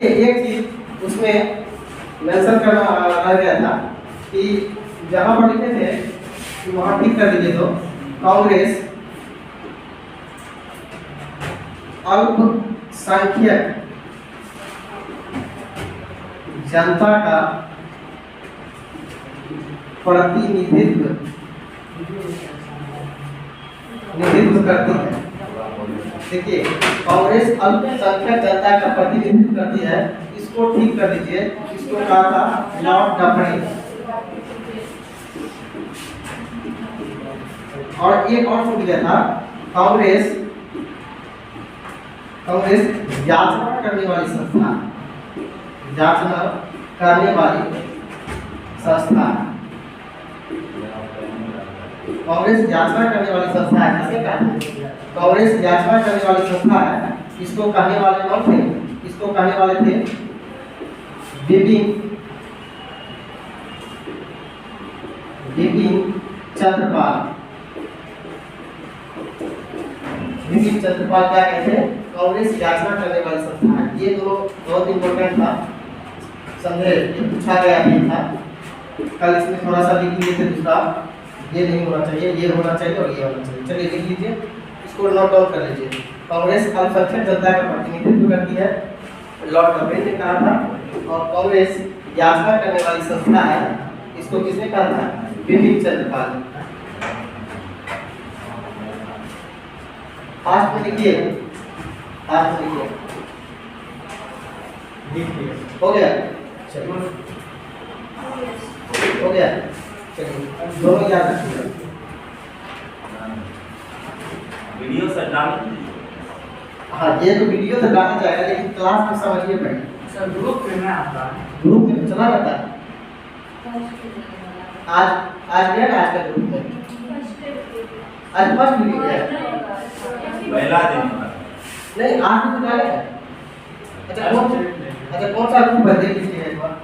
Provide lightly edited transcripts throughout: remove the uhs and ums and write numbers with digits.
एक चीज उसमें मेंशन करना रह गया था कि जहां पर लिखे थे कि वहां ठीक कर दीजिए। तो कांग्रेस अल्पसंख्यक जनता का प्रतिनिधित्व करती है। देखिए, कांग्रेस अल्पसंख्यक जनता का प्रतिनिधित्व करती है, इसको ठीक कर दीजिए। इसको कहा था लॉर्ड डफरिन। और एक और छूट गया था, कांग्रेस याचना करने वाली संस्था, याचना करने वाली संस्था। कांग्रेस याचना करने वाली संस्था है। किसने कहा? कांग्रेस याचना करने वाली संस्था है। इसको कहने वाले कौन थे? इसको कहने वाले थे बिपिन चंद्रपाल। बिपिन चंद्रपाल क्या कहते हैं? कांग्रेस याचना करने वाली संस्था है। ये दो बहुत इंपॉर्टेंट था, संदेह पूछा गया भी था। कल इसमें थोड़ा सा लिख लीजिए थे, दूसरा ये नहीं होना चाहिए, ये होना चाहिए और ये होना चाहिए। चलिए लिख लीजिए, इसको नोट डाउन कर लीजिए। कांग्रेस अल्पसंख्यक जनता का प्रतिनिधित्व करती है, लॉर्ड डफरिन ने कहा था। और कांग्रेस याचना करने वाली संस्था है, इसको किसने कहा था? बिपिन चंद्रपाल। फास्ट में लिखिए, फास्ट में लिखिए। हो गया? चलिए हो गया। चलिए दोनों याद रखिए। वीडियो से डाल। हाँ, ये तो वीडियो तो डाला जाएगा, लेकिन क्लास में समझिए पहले। सर ग्रुप में मैं आता है, ग्रुप में चला जाता है। आज गया ना, आज का ग्रुप में आज फर्स्ट वीडियो है। पहला दिन नहीं, आज भी तो डालेगा। अच्छा कौन सा ग्रुप है? देख लीजिए एक बार।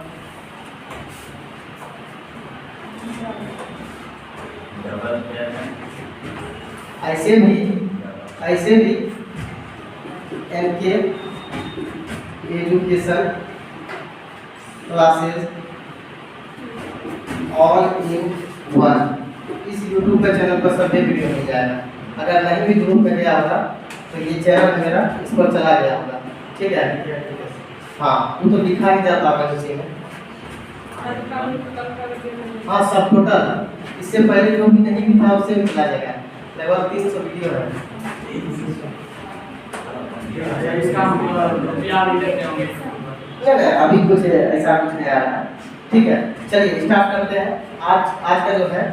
ऐसे भी N K education classes all in one, इस यूट्यूब पे चैनल पर सभी वीडियो मिल जाएगा। अगर नहीं भी ग्रुप में गया होगा तो ये चैनल मेरा इस पर चला गया होगा। ठीक है? हाँ, वो तो लिखा ही जाता होगा किसी में। हाँ, सब टोटल इससे पहले जो भी नहीं भी था उससे भी मिला जाएगा। लगभग 300 वीडियो है। इसका नहीं, अभी कुछ ऐसा कुछ नहीं आ रहा है। ठीक है, चलिए स्टार्ट करते हैं। आज का जो है,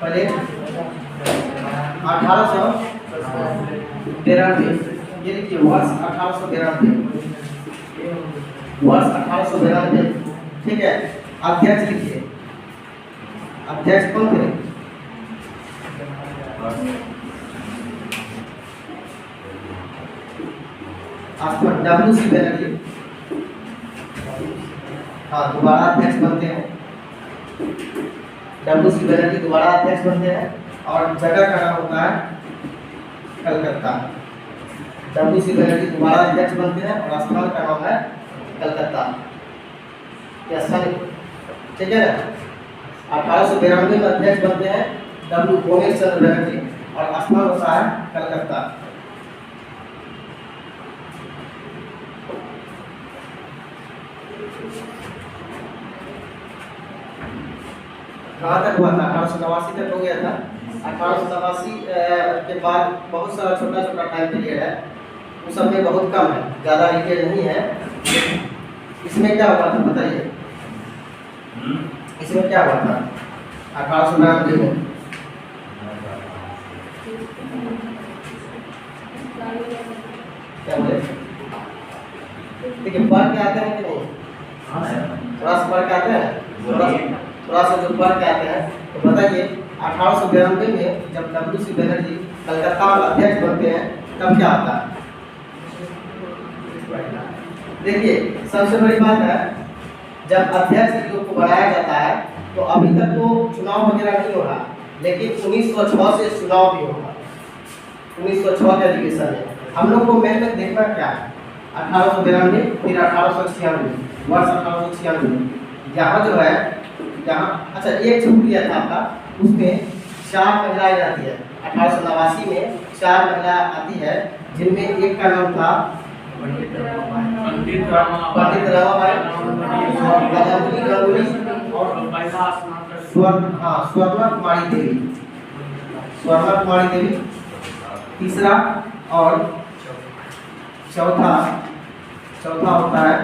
पहले 1892, ये लिखिए वर्ष 1892, वर्ष 1892। ठीक है, अध्यक्ष लिखिए। अध्यक्ष कौन थे? WC बनर्जी। हाँ, दोबारा अध्यक्ष बनते हैं। WC बनर्जी दोबारा अध्यक्ष बनते हैं और जगह का नाम होता है कलकत्ता। WC बनर्जी दोबारा अध्यक्ष बनते हैं और स्थान का नाम है कलकत्ता। यह स्थान, ठीक है ना? 1892 में अध्यक्ष बनते हैं W भुवनेश चंद्र बनर्जी और स्थान होता है कलकत्ता। कहाँ तक हुआ था? 1889 तक हो गया था। 1889 के बाद बहुत सारा छोटा छोटा टाइम पीरियड है, उस सब में बहुत कम है, ज़्यादा डिटेल नहीं है। इसमें क्या हुआ था बताइए? इसमें क्या हुआ था 1892 में? क्या बोले? देखिए, फर्क आते हैं कि नहीं? थोड़ा सा फर्क आता है, थोड़ा सा जो फर्क आते हैं तो बताइए। 1892 में जब WC बनर्जी कलकत्ता में अध्यक्ष बनते हैं तब क्या होता है? देखिए, सबसे बड़ी बात है, जब अध्यक्ष को बनाया जाता है तो अभी तक तो चुनाव वगैरह नहीं हो रहा, लेकिन 1906 से चुनाव भी होगा। 1906 के अधिवेशन में हम लोग को मेन में देखना क्या है? 1892 फिर 1896 वर्ष 1896 यहाँ जो है यहाँ अच्छा एक छूट दिया था आपका उसमें 4 महिलाएं आती है 1889 में 4 महिला आती है जिनमें एक का नाम था पंडित रमाबाई गंगुली और स्वर्णा कुमारी देवी तीसरा और चौथा होता है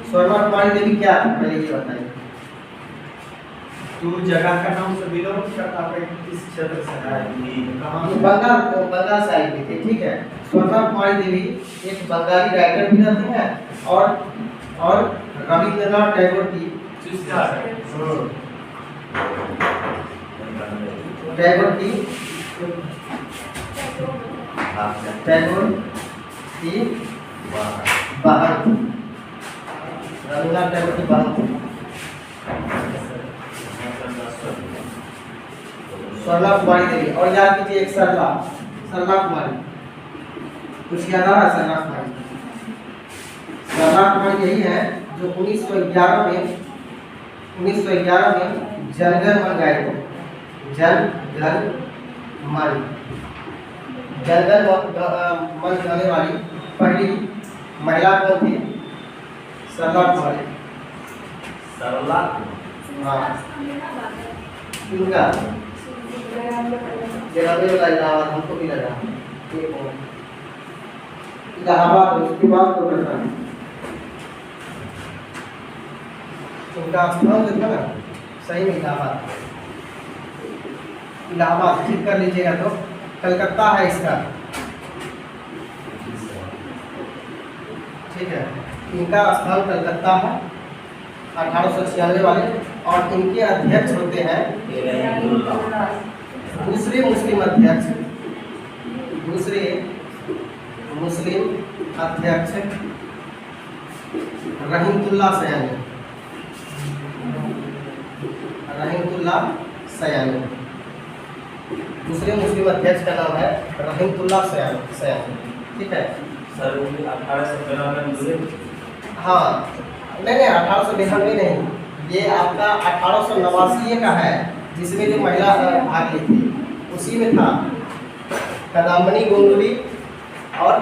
स्वर्णा कुमारी देवी क्या पहले ये बताइए। तू जगह का नाम से बिलोंग करता है किस क्षेत्र से है कहाँ ये बंगाल साइड में थे ठीक है। स्वर्णा कुमारी देवी एक बंगाली राइटर भी रहती हैं और रविंद्रनाथ टैगोर की टैगोर की बहन रविंद्रनाथ टैगोर की बहन सरला कुमारी देवी और याद कीजिए एक सरला कुमारी कुछ याद आ रहा है सरला कुमारी यही है जो 1911 में जनगण मन गाए थे जनगण मन गाने वाली पहली महिला कौन थी सरला कुमारी हाँ इनका इलाहाबाद हमको भी लगा इलाहाबाद उसके बाद तो करता है उनका स्थान जो था ना सही में इलाहाबाद ठीक कर लीजिएगा तो कलकत्ता है इसका ठीक है इनका स्थान कलकत्ता है 1896 वाले और इनके अध्यक्ष होते हैं दूसरे मुस्लिम अध्यक्ष रहीमतुल्लाह सयानी दूसरे मुस्लिम अध्यक्ष का नाम है रहीमतुल्लाह सयानी ठीक है सर 1892 हाँ नहीं 1892 नहीं ये आपका 1889 का है जिसमें जो महिला भाग ली थी उसी में था कदम्बनी गुंगली और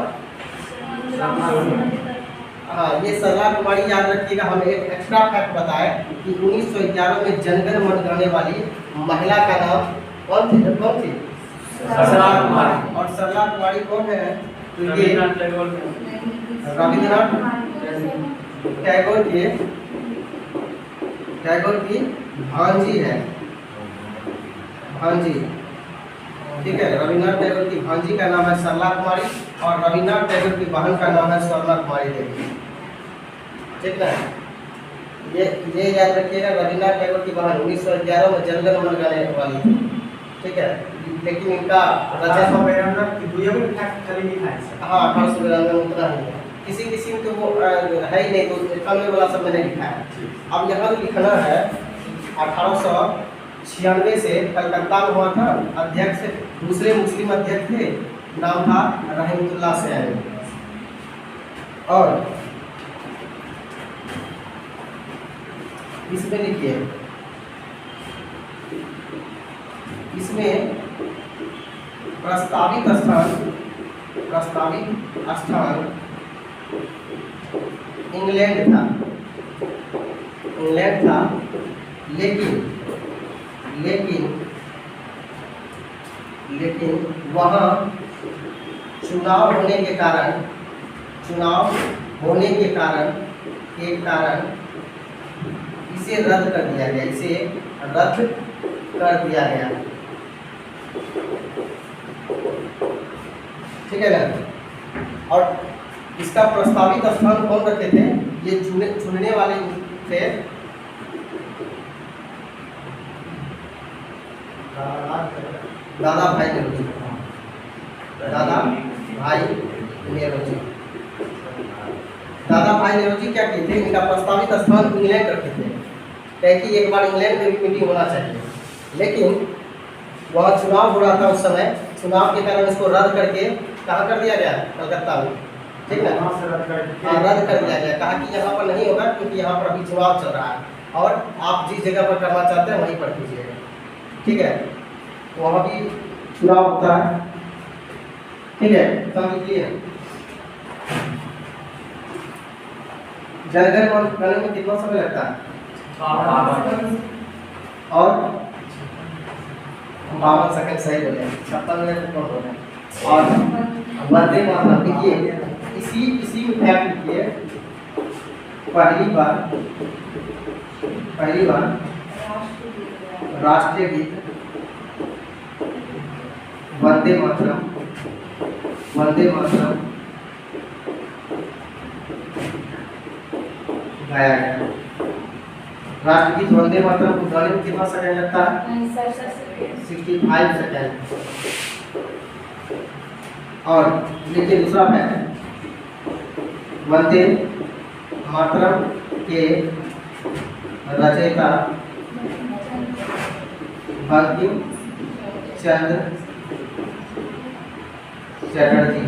हाँ ये सरला कुमारी याद रखिएगा। हम एक एक्स्ट्रा फैक्ट बताएं कि 1911 में जनगण मन गाने वाली महिला का नाम कौन थी सरला कुमारी और सरला कुमारी कौन है तो ये रविंद्रनाथ टैगोर की भांजी है ठीक है। रविन्द्रनाथ टैगोर की भांजी का नाम है सरला कुमारी और रविन्द्रनाथ टैगोर की बहन का नाम है स्वर्णा कुमारी देवी ठीक है। ये याद रखिएगा रविन्द्रनाथ टैगोर की बहन 1911 में जनगण मन गाने वाली थी ठीक है। लेकिन इनका हाँ 1892 उतना नहीं है किसी तो वो है ही नहीं तो 91 वाला सब मैंने लिखा है। अब यहाँ लिखना है 1896 से कलकत्ता में हुआ था अध्यक्ष दूसरे मुस्लिम अध्यक्ष थे नाम था रहीमतुल्लाह सयानी और इसमें लिखिए इसमें प्रस्तावित स्थान इंग्लैंड था लेकिन वहाँ चुनाव होने के कारण इसे रद्द कर दिया गया ठीक है ना। और इसका प्रस्तावित स्थान कौन रखे थे ये चुनने वाले थे दादा भाई नेहरू जी क्या किए थे इनका प्रस्तावित स्थान इंग्लैंड रखे थे कहे कि एक बार इंग्लैंड में भी मीटिंग होना चाहिए लेकिन वहाँ चुनाव हो रहा था उस समय चुनाव के कारण इसको रद्द करके कहाँ कर दिया गया कलकत्ता में ठीक है, वहाँ से रद्द कर हाँ, रद्द कर दिया गया। कहा कि यहाँ पर नहीं होगा क्योंकि यहाँ पर अभी चुनाव चल रहा है और आप जिस जगह पर करना चाहते हैं वहीं पर कीजिएगा। ठीक है, वहाँ भी चुनाव होता है। ठीक है, समझ लीजिए। जनगण मन करने में कितना समय लगता है? और 52 सेकंड सही बोले, 56 मिनट कम हो गए। और वंदे मातरम देखिए, इसी में फैक्ट लिखिए। पहली बार राष्ट्रीय गीत वंदे मातरम गाया गया। राष्ट्रगीत वंदे मातरम को गाने में कितना सेकंड लगता है? 65 सेकंड। और देखिए दूसरा फैक्ट, वंदे मातरम के रचयिता बंकिम चंद्र चटर्जी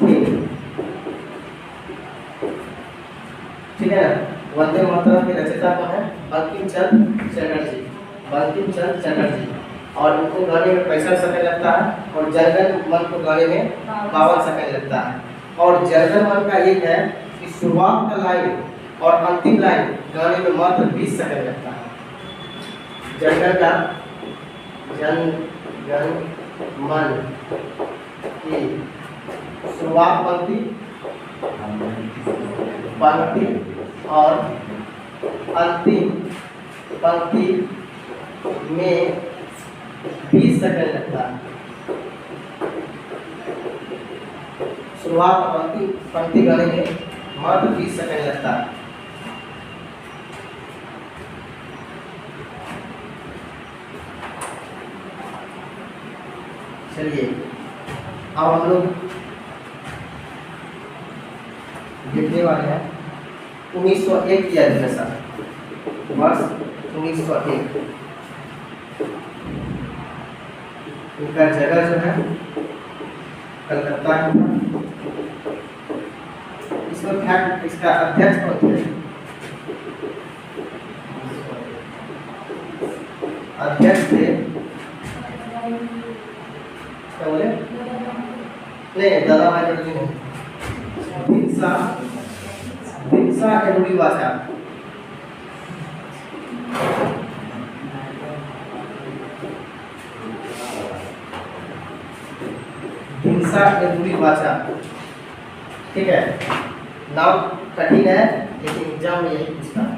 थे। ठीक है, वंदे मातरम के रचयिता कौन है? बंकिम चंद्र चटर्जी। और उनको गाने में 65 सेकंड लगता है और जनगण मन को गाने में 52 सेकंड लगता है। और जनगण मन का एक है कि शुरुआत का लाइन और अंतिम लाइन गाने में मात्र 20 सेकंड लगता है। जनगण मन की शुरुआत पंक्ति और अंतिम पंक्ति में 20 सेकंड लगता है। शुरुआत और अंतिम पंक्ति गाने में मात्र 20 सेकंड लगता है। चलिए अब हम लोग देखने वाले हैं 1901 की अधिवेशन, वर्ष 1901। इनका जगह जो है कलकत्ता है। इसमें फैक्ट, इसका अध्यक्ष कौन थे? अध्यक्ष थे, क्या बोले? नहीं, दादा भाई नौरोजी नहीं, भिमसा एडुडी वाचा। भिमसा एडुडी वाचा। ठीक है, नाम कठिन है लेकिन एग्जाम में यही पूछता है।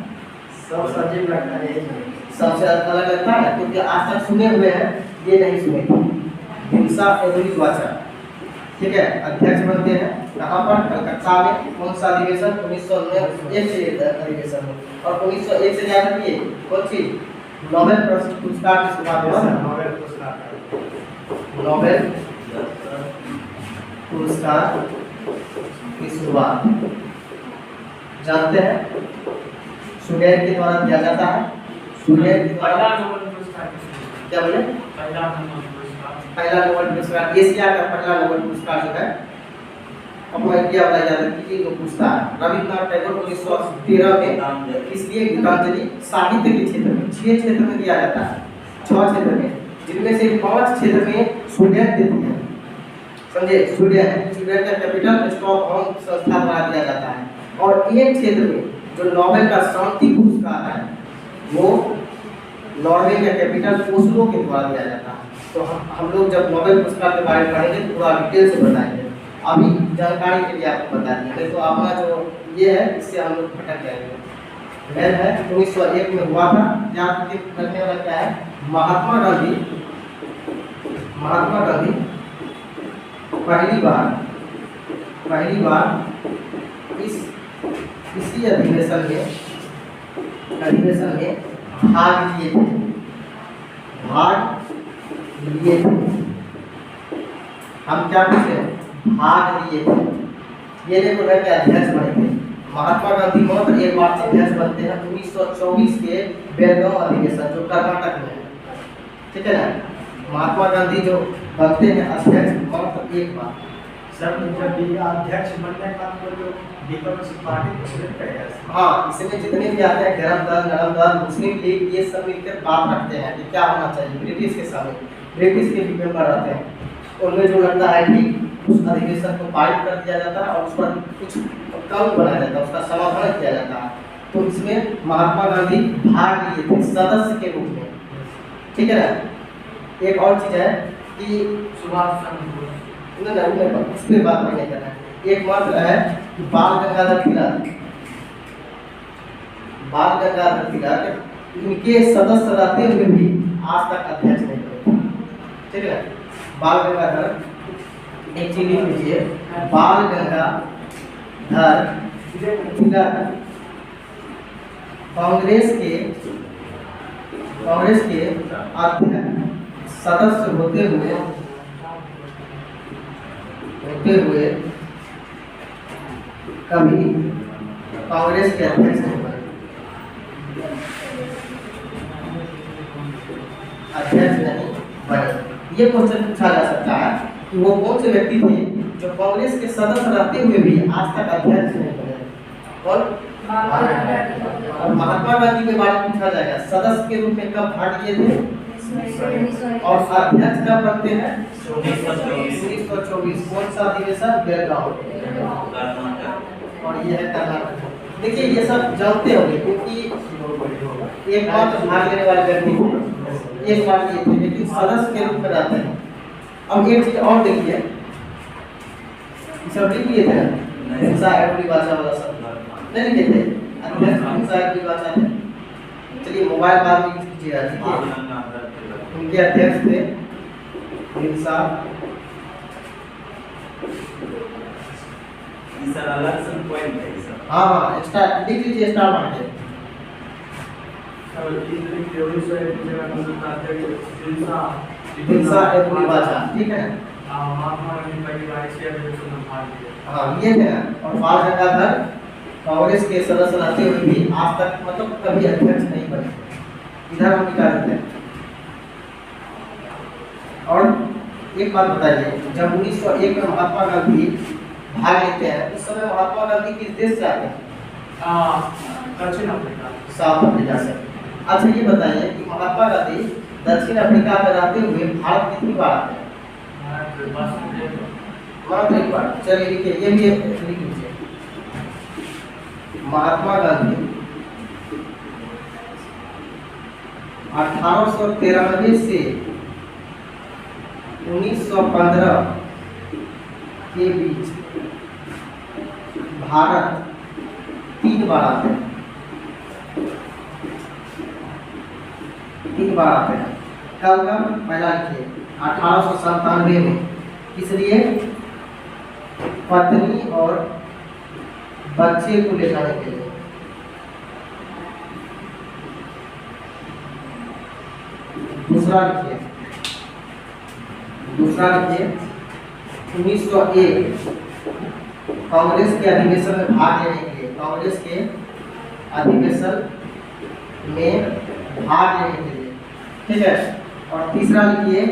सब अजीब लगता है, सबसे अलग लगता है क्योंकि आज तक सुने हुए हैं, ये नहीं सुने थे। भिमसा एडुडी वाचा। ठीक है, अध्यक्ष बनते हैं कहाँ पर? कलकत्ता में। कौन सा अधिवेशन? 1901 से अधिवेशन हो। और 1901 से क्या करती है? कौन सी? नोबेल पुरस्कार की शुरुआत हुआ। नोबेल पुरस्कार की शुरुआत जानते हैं स्वीडन के द्वारा किया जाता है। स्वीडन के द्वारा क्या बोले? पहला नोबेल पुरस्कार, एशिया का पहला नोबेल पुरस्कार जो है अपना इंडिया वाला याद रखिए, जो पूछता है। रविन्द्रनाथ टैगोर 1913 में इसलिए गीतांजलि साहित्य के क्षेत्र में 6 क्षेत्र में दिया जाता है, 6 क्षेत्र में, जिनमें से 5 क्षेत्र में स्वीडन देती है। समझे? स्वीडन का कैपिटल स्टॉकहोम संस्था द्वारा दिया जाता है। और एक क्षेत्र में जो नोबेल का शांति पुरस्कार है वो नॉर्वे का कैपिटल ओस्लो के द्वारा दिया जाता है। तो हम लोग जब नोबेल पुरस्कार के बारे में पढ़ेंगे तो पूरा डिटेल से बताएंगे। अभी जानकारी के लिए आपको बता दिया, तो अपना जो ये है इससे हम लोग भटक जाएंगे। मेन है 1901 में हुआ था। याद रखने वाला क्या है? महात्मा गांधी पहली बार इसी अधिवेशन में भाग लिए थे। हम क्या पूछे? भाग लिए थे। ये देखो के अध्यक्ष बने थे। महात्मा गांधी मात्र एक बार अध्यक्ष बनते हैं 1924 के बेलगांव अधिवेशन जो कर्नाटक में है। ठीक है ना? महात्मा गांधी जो बनते हैं अध्यक्ष मात्र एक बार। सर जब ये अध्यक्ष बनने का तो जो विपक्ष पार्टी प्रेसिडेंट रहेगा। हाँ, इसमें जितने भी आते हैं गरम दल, नरम दल, मुस्लिम लीग, ये सब मिलकर बात रखते हैं कि क्या होना चाहिए। ब्रिटिश के समय ब्रिटिश के भी मेंबर रहते हैं, उनमें जो लगता है कि उस अधिवेशन को पारित कर दिया जाता है और उस पर कुछ कानून बनाया जाता है, उसका समाधान किया जाता है। तो इसमें महात्मा गांधी भाग लिए थे सदस्य के रूप में, ठीक है ना। एक और चीज है कि सुभाष चंद्र इस पे बात नहीं करना है। एक मात्र है कि बाल गंगाधर तिलक, बाल गंगाधर तिलक इनके सदस्य रहते हुए भी आज तक अध्यक्ष नहीं बने, ठीक है। बाल गंगाधर एक चीज लिख लीजिए, बाल गंगाधर तिलक कांग्रेस के अध्यक्ष सदस्य होते हुए कभी कांग्रेस के अध्यक्ष नहीं बने, अध्यक्ष नहीं बने। ये क्वेश्चन पूछा जा सकता है कि वो कौन से व्यक्ति थे जो कांग्रेस के सदस्य रहते हुए भी आज तक अध्यक्ष नहीं बने। और महात्मा गांधी के बारे में पूछा जाएगा, सदस्य के रूप में कब भाग लिए थे और अध्यक्ष कब बनते हैं 1924। कौन सा अधिवेशन? बेलगांव, और ये है कर्नाटक। देखिए ये सब जानते होंगे क्योंकि एक बार तो भाग लेने वाले व्यक्ति थे, एक बार ये थे लेकिन सदस्य के रूप में रहते हैं। अब एक चीज और देखिए, सब लिख लिए थे हिंसा एवरी भाषा वाला सब नहीं लिखे थे, अध्यक्ष हिंसा एवरी भाषा थे। चलिए मोबाइल बात भी कीजिएगा, ठीक है। उनके अध्यक्ष थे हिंसा, सर अलग से पॉइंट है सर। हाँ हाँ एक्स्ट्रा लिख लीजिए, स्टार मार के हिंसा एवरी भाषा, ठीक है। हाँ ये है। और बाल गंगाधर कांग्रेस के सदस्य रहते हुए भी आज तक मतलब कभी अध्यक्ष नहीं बने, इधर हम निकाल देते हैं। और एक बात बताइए, जब 1901 में महात्मा गांधी भाग लेते हैं उस समय महात्मा गांधी किस देश से आते हैं? दक्षिण अफ्रीका, साउथ अफ्रीका से। अच्छा ये बताइए कि महात्मा गांधी दक्षिण अफ्रीका में रहते हुए भारत कितनी बार आते हैं? मात्र एक बार। चलिए लिखिए, ये भी लिख लीजिए, महात्मा गांधी 1893 से 1915 के बीच भारत 3 बार आते हैं, 3 बार आते हैं। कब कब? पहला लिखिए 1897 में, इसलिए पत्नी और बच्चे को ले जाने के लिए। दूसरा लिखिए 1901 कांग्रेस के अधिवेशन में भाग लेने के लिए, कांग्रेस के अधिवेशन में भाग लेने के लिए, ठीक है। और तीसरा लिखिए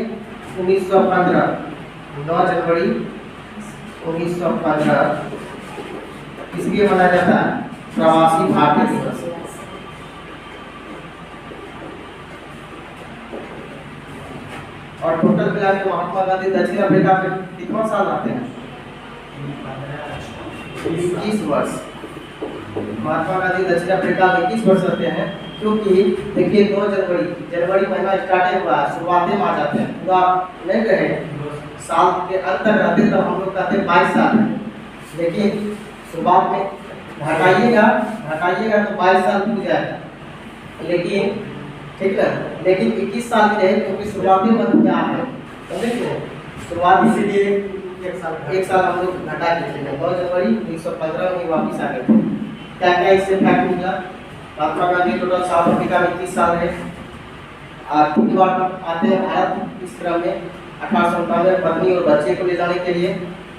1915 9 जनवरी 1915 इसलिए मनाया जाता है प्रवासी भारतीय दिवस। और टोटल मिला के महात्मा गांधी दक्षिण अफ्रीका में कितना साल रहते हैं? 21 वर्ष। महात्मा गांधी दक्षिण अफ्रीका में 21 वर्ष रहते हैं, क्योंकि देखिए 2 जनवरी महीना स्टार्टिंग हुआ, शुरुआती में आ जाते हैं, पूरा नहीं रहे साल के अंत तक रहते तब हम लोग कहते हैं 22 साल है, लेकिन शुरुआत में घटाइएगा तो 22 साल पूरा जाएगा, लेकिन ठीक है, लेकिन 21 साल की रहे क्योंकि शुरुआती मंथ में आप है, समझे? शुरुआत इसीलिए एक साल हम लोग घटा के चले, 2 जनवरी 1915 में वापिस आ गए थे। क्या क्या इससे फैक्ट निकला? Mahatma Gandhi total south Africa में 21 साल रहे, और 3 बार आते हैं भारत इस क्रम में। 1897 में पत्नी और बच्चे को ले जाने के लिए,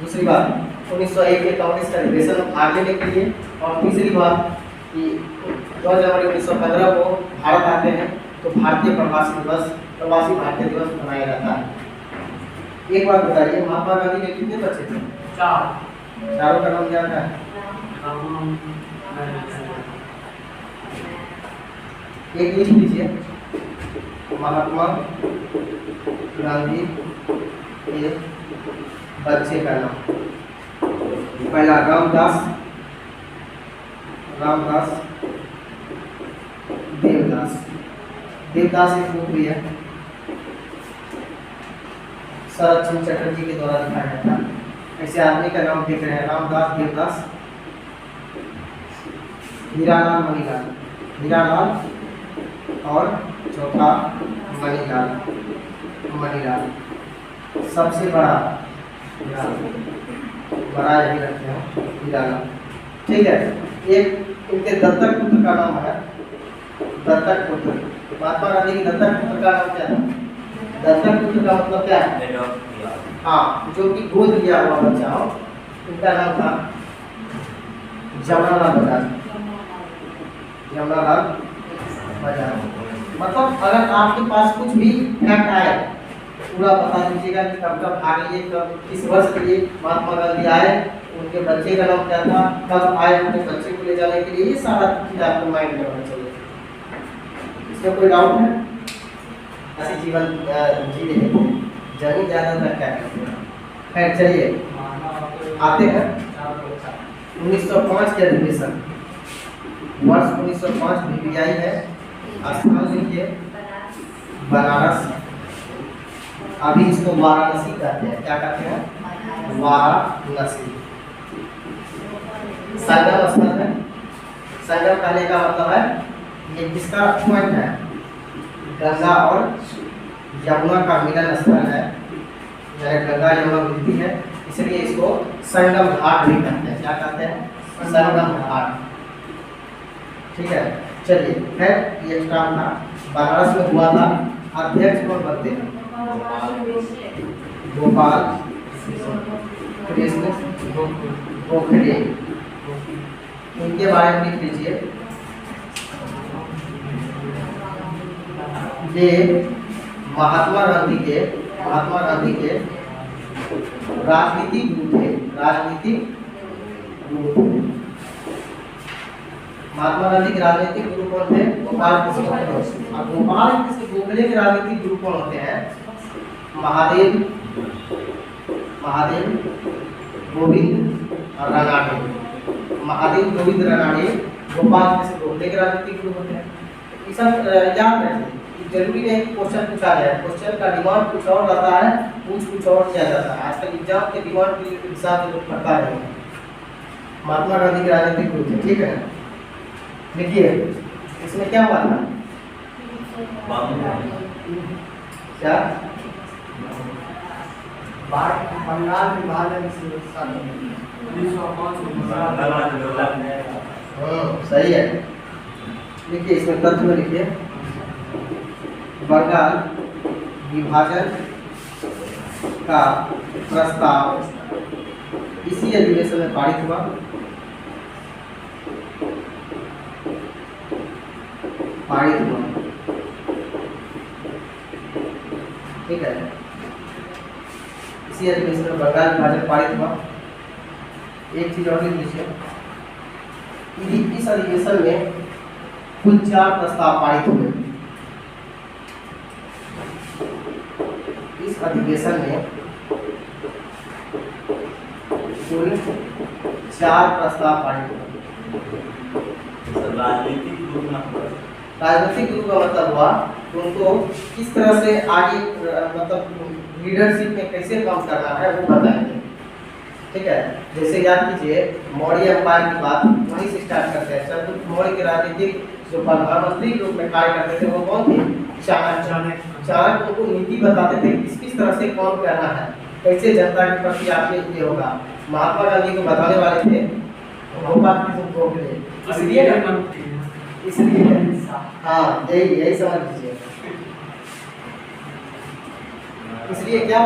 दूसरी बार 1901 के कांग्रेस का अधिवेशन में भाग लेने के लिए, और तीसरी बार कि 2 जनवरी 1915 को भारत आते हैं तो भारतीय प्रवासी भारतीय दिवस मनाया जाता है। एक बात बताइए, महात्मा गांधी के कितने बच्चे थे? चारों का नाम क्या है? एक लिख लीजिए, महात्मा गांधी के बच्चे का नाम। पहला रामदास देवदास। देवदास एक बुक भी है, शरद चंद्र चटर्जी के द्वारा लिखा गया था। ऐसे आदमी का नाम देख रहे हैं, रामदास, देवदास, हीरालाल, मणिलाल। हीरालाल और चौथा मणिलाल। सबसे बड़ा यही रखते हैं हीरालाल। ठीक है। एक उनके दत्तक पुत्र का नाम है दत्तक पुत्र। महात्मा गांधी के दत्तक पुत्र का नाम क्या है? दत्तक पुत्र का मतलब क्या है? हाँ, जो कि गोद लिया हुआ बच्चा हो, उनका नाम था जमनालाल बजाज। जमनालाल बजाज। मतलब अगर आपके पास कुछ भी फैक्ट आए, पूरा बता दीजिएगा कि कब कब आ गई, कब किस वर्ष के लिए महात्मा गांधी आए, उनके बच्चे का नाम क्या था, कब आए अपने बच्चे को ले जाने के लिए, ये सारा चीज आपको माइंड में होना चाहिए। इसमें कोई डाउट है? ऐसे जीवन जी रहे हैं, जनी ज़्यादातर क्या करते हैं। खैर चलिए आते हैं 1905 के अधिवेशन। वर्ष 1905 BBI है। स्थान लिखिए बनारस। अभी इसको वाराणसी कहते हैं। क्या कहते हैं? वाराणसी। संगम स्थल है। संगम कहने का मतलब है ये किसका पॉइंट है? गंगा और यमुना का मिलन स्थल है, गंगा यमुना मिलती है, इसलिए इसको संगम घाट भी कहते हैं। क्या कहते हैं? संगम घाट। ठीक है। चलिए खैर ये स्टाफ था, बनारस में हुआ था। अध्यक्ष कौन बनते हैं? गोपाल कृष्ण गोखले। उनके बारे में लिख लीजिए। ये महात्मा गांधी के राजनीतिक गुरु थे। महात्मा गांधी के राजनीतिक गुरु कौन थे? गोपाल कृष्ण गोखले। और गोपाल कृष्ण गोखले के राजनीतिक गुरु कौन होते हैं? महादेव गोविंद और रानाडे। महादेव गोविंद रानाडे गोपाल कृष्ण गोखले के राजनीतिक गुरु होते हैं। ये सब याद रखिए। जरूरी नहीं कि क्वेश्चन पूछा जाए, क्वेश्चन का डिमांड कुछ और रहता है, पूछ कुछ और किया जाता है। आजकल एग्जाम के डिमांड के हिसाब से लोग पढ़ता है। महात्मा गांधी के राजनीतिक गुरु थे। ठीक है। देखिए इसमें क्या हुआ था? क्या बंगाल विभाजन से सही है। देखिए इसमें तथ्य में लिखिए बंगाल विभाजन का प्रस्ताव इसी अधिवेशन में पारित हुआ। ठीक है। इसी अधिवेशन में बंगाल विभाजन पारित हुआ। एक चीज और लिख लीजिए, इस अधिवेशन में कुल 4 प्रस्ताव पारित हुए। इस अधिवेशन में कुल 4 प्रस्ताव पारित हुए। राजनीतिक गुरु का मतलब हुआ उनको किस तरह से आगे मतलब लीडरशिप में कैसे काम करना है वो बताएंगे। ठीक है। जैसे याद कीजिए मौर्य एम्पायर की बात वहीं से स्टार्ट करते हैं। चंद्रगुप्त मौर्य के राजनीतिक जो प्रधानमंत्री के रूप में कार्य करते थे वो कौन थे? चाणक्य उनको नीति बताते थे किस तरह से कौन करना है, कैसे जनता के प्रति आपके ये होगा। महात्मा गांधी को बताने वाले थे गोपाल कृष्ण गोखले। इसलिए हाँ यही समझ लीजिए। इसलिए क्या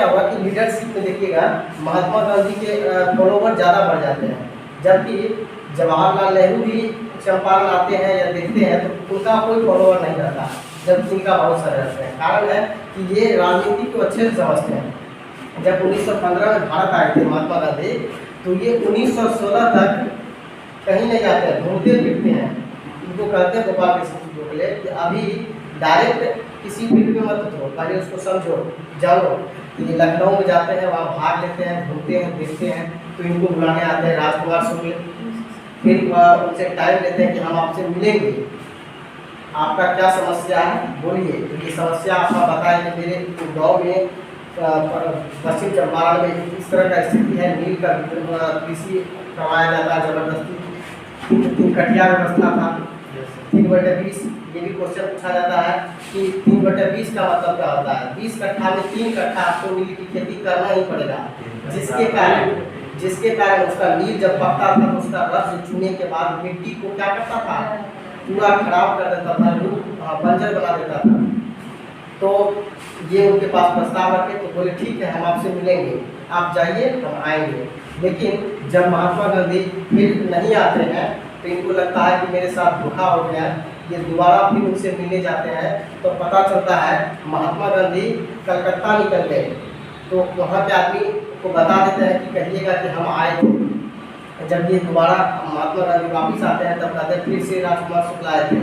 हुआ कि लीडरशिप में देखिएगा महात्मा गांधी के फॉलोवर ज़्यादा बढ़ जाते हैं, जबकि जवाहरलाल नेहरू भी चंपारण आते हैं या देखते हैं तो उनका कोई फॉलोवर नहीं रहता, जबकि इनका बहुत सारे रहते हैं। कारण है कि ये राजनीति को अच्छे से समझते हैं जब 1915 में भारत आए थे महात्मा गांधी, तो ये 1916 तक कहीं नहीं जाते हैं, घूमते फिरते हैं। इनको कहते हैं गोपाल कृष्ण गोखले कि अभी डायरेक्ट किसी फील्ड में मत उतरो, पहले उसको समझो, जानो। ये लखनऊ में जाते हैं, वहाँ भाग लेते हैं, घूमते हैं, देखते हैं, तो इनको बुलाने आते हैं राजकुमार शुक्ल। फिर उनसे टाइम लेते हैं कि हम आपसे मिलेंगे, आपका क्या समस्या है बोलिए। तो ये समस्या आपका बताएं कि मेरे गाँव में पश्चिम चंपारण में इस तरह का स्थिति है, नील का कृषि करवाया जाता है जबरदस्ती, 3 कटिया व्यवस्था था, 3/20। ये भी क्वेश्चन पूछा जाता है कि 3/20 का मतलब क्या होता है। 20 कट्ठा में 3 कट्ठा आपको नील की खेती करना ही पड़ेगा, जिसके कारण उसका नील जब पकता था तो उसका रस चूने के बाद मिट्टी को क्या करता था, पूरा खराब कर देता था, बंजर बना देता था। तो ये उनके पास प्रस्ताव रखे, तो बोले ठीक है हम आपसे मिलेंगे, आप जाइए हम आएंगे। लेकिन जब महात्मा गांधी फिर नहीं आते हैं तो इनको लगता है कि मेरे साथ धोखा हो गया। ये दोबारा फिर उनसे मिलने जाते हैं तो पता चलता है महात्मा गांधी कलकत्ता निकल गए। तो वहाँ के आदमी को बता देते हैं कि कहिएगा कि हम आए थे। जब ये दोबारा महात्मा गांधी वापिस आते हैं तब कहते हैं फिर से राजकुमार शुक्ल आए थे,